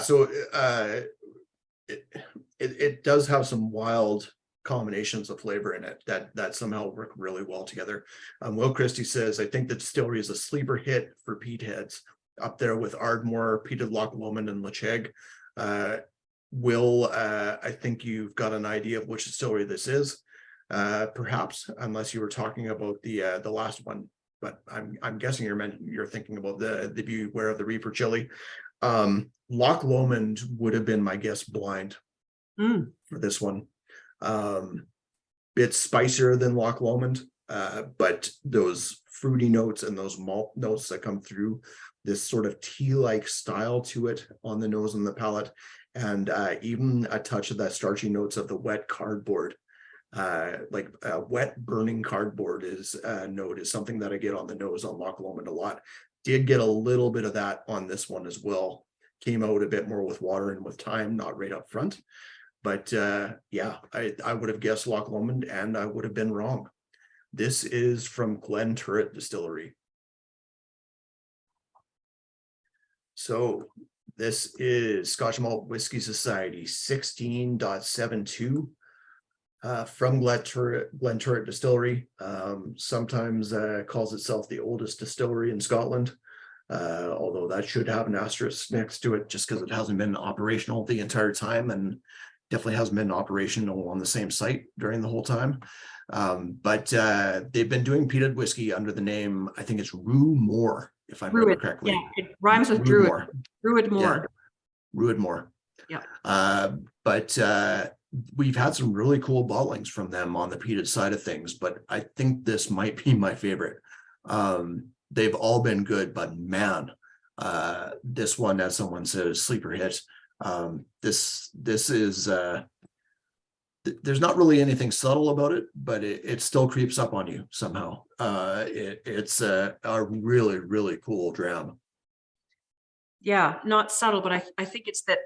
So it does have some wild combinations of flavor in it that somehow work really well together. Will Christie says, I think the distillery is a sleeper hit for peat heads, up there with Ardmore, peated Loch Lomond, and Lecheg. Will, I think you've got an idea of which distillery this is, perhaps, unless you were talking about the last one. But I'm guessing you're thinking about the Beware of the Reaper chili. Loch Lomond would have been my guess blind for this one. Bit spicier than Loch Lomond, but those fruity notes and those malt notes that come through, this sort of tea-like style to it on the nose and the palate, and even a touch of that starchy notes of the wet cardboard. Like wet burning cardboard is note is something that I get on the nose on Loch Lomond a lot. Did get a little bit of that on this one as well. Came out a bit more with water and with time, not right up front. But I would have guessed Loch Lomond, and I would have been wrong. This is from Glen Turret Distillery. So this is Scotch Malt Whiskey Society 16.72 from Glen Turret Distillery. Sometimes calls itself the oldest distillery in Scotland. Although that should have an asterisk next to it, just because it hasn't been operational the entire time, and definitely hasn't been operational on the same site during the whole time. But they've been doing peated whiskey under the name, I think it's Rue Moore, if I remember correctly. Yeah, it rhymes with Druid. Druid Moore. Ruid Moore. Yeah. But we've had some really cool bottlings from them on the peated side of things, but I think this might be my favorite. They've all been good, but man, this one, as someone says, sleeper hit. This is there's not really anything subtle about it, but it still creeps up on you somehow. It's a really, really cool dram. Yeah, not subtle, but I think it's that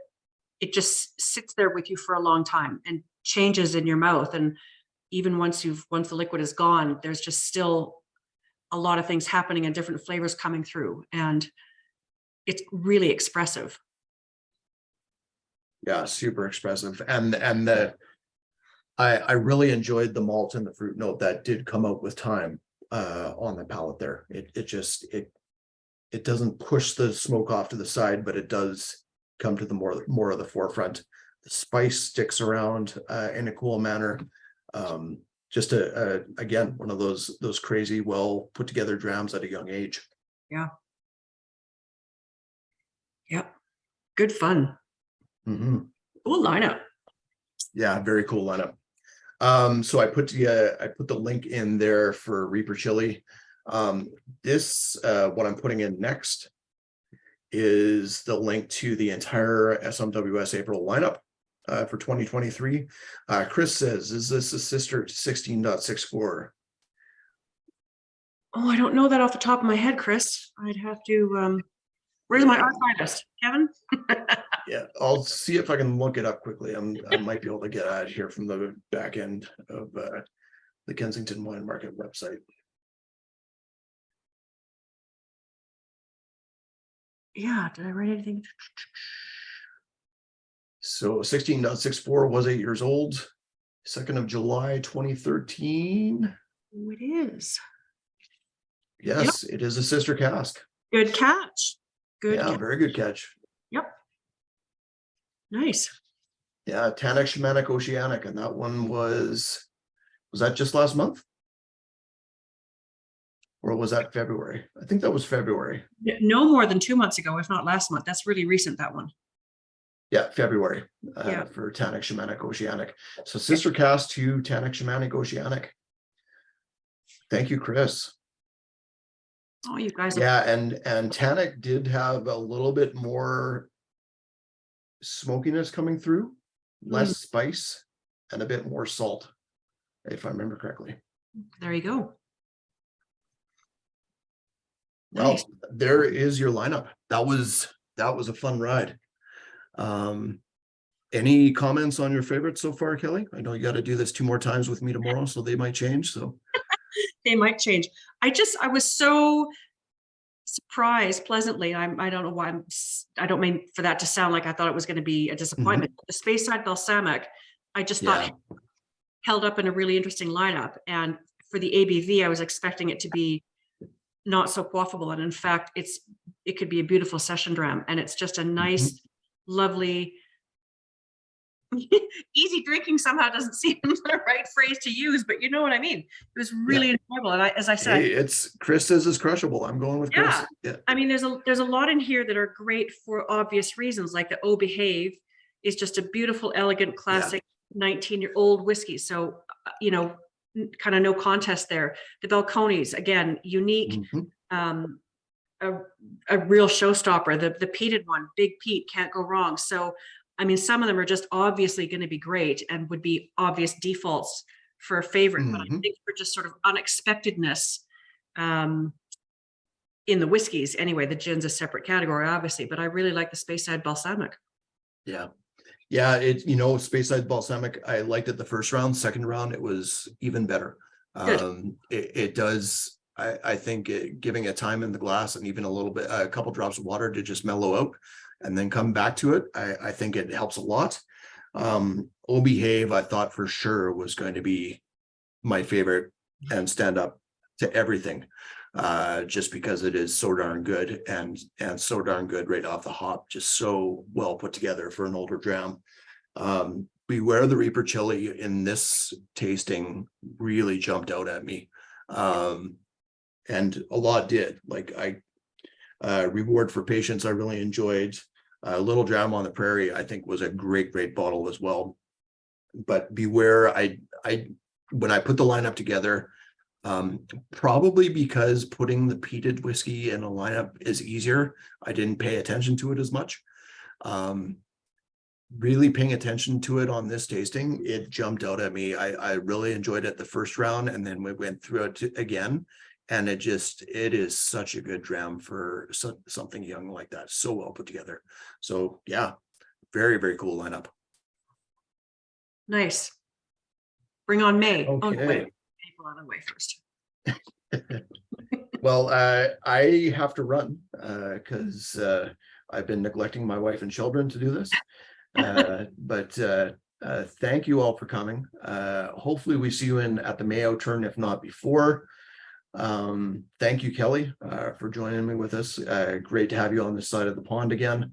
it just sits there with you for a long time and changes in your mouth. And even once the liquid is gone, there's just still a lot of things happening and different flavors coming through, and it's really expressive. Yeah, super expressive. And I really enjoyed the malt and the fruit note that did come out with time on the palate there. It doesn't push the smoke off to the side, but it does come to the more of the forefront. The spice sticks around in a cool manner. Just again, one of those crazy, well put together drams at a young age. Yeah. Yep. Good fun. Cool lineup. Yeah, very cool lineup. So I put the link in there for Reaper Chili. This what I'm putting in next is the link to the entire SMWS April lineup for 2023. Chris says, is this a sister to 16.64? Oh, I don't know that off the top of my head, Chris. I'd have to where's my archivist, Kevin? Yeah, I'll see if I can look it up quickly. I might be able to get out here from the back end of the Kensington Wine Market website. Yeah, did I write anything? So 16.64 was 8 years old. 2nd of July, 2013. Oh, it is. Yes, it is a sister cask. Good catch. Good Yeah, catch. very good catch. Yep. Nice. Yeah, Tannic Shamanic Oceanic, and that one was that just last month? Or was that February? I think that was February. No more than 2 months ago, if not last month. That's really recent, that one. Yeah, February Yeah. for Tannic Shamanic Oceanic. So sister cast to Tannic Shamanic Oceanic. Thank you, Chris. Oh, you guys. Yeah, and Tannic did have a little bit more smokiness coming through, less spice, and a bit more salt, if I remember correctly. There you go. Well, Nice. there is your lineup. That was a fun ride. Any comments on your favorites so far, Kelly? I know you got to do this 2 more times with me tomorrow, so they might change. So They might change. I was so surprised pleasantly. I don't know why I don't mean for that to sound like I thought it was going to be a disappointment. The Speyside Balsamic, I just thought held up in a really interesting lineup. And for the ABV, I was expecting it to be not so quaffable. And in fact, it could be a beautiful session dram. And it's just a nice, lovely, easy drinking somehow doesn't seem the right phrase to use, but you know what I mean. It was really enjoyable. And as I said, hey, it's Chris says it's crushable. I'm going with Chris. Yeah. I mean, there's a lot in here that are great for obvious reasons, like the Oh Behave is just a beautiful, elegant, classic 19-year-old whiskey. So, kind of no contest there. The Balcones, again, unique, a real showstopper. The peated one, Big Pete, can't go wrong. So, I mean, some of them are just obviously going to be great and would be obvious defaults for a favorite. But I think for just sort of unexpectedness in the whiskeys, anyway, the gin's a separate category, obviously, but I really like the Speyside Balsamic. Yeah. Yeah, Speyside Balsamic, I liked it the first round. Second round, it was even better. It does, I think, giving it time in the glass and even a couple drops of water to just mellow out and then come back to it. I think it helps a lot. Oh Behave, I thought for sure was going to be my favorite and stand up to everything. Just because it is so darn good and so darn good right off the hop, just so well put together for an older dram. Beware the Reaper Chili in this tasting really jumped out at me. And a lot did. Like Reward for Patience, I really enjoyed. Little Dram on the Prairie, I think was a great bottle as well. But Beware, when I put the lineup together, probably because putting the peated whiskey in a lineup is easier, I didn't pay attention to it as much. Really paying attention to it on this tasting, it jumped out at me. I really enjoyed it the first round, and then we went through it again, and it is such a good dram for something young like that. So well put together. So yeah, very cool lineup. Nice. Bring on May. Okay. Out of the way first. Well, I have to run because I've been neglecting my wife and children to do this. But thank you all for coming. Hopefully we see you at the May Outturn, if not before. Thank you, Kelly, for joining me with us. Great to have you on this side of the pond again.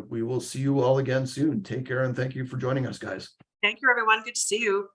We will see you all again soon. Take care and thank you for joining us, guys. Thank you, everyone. Good to see you.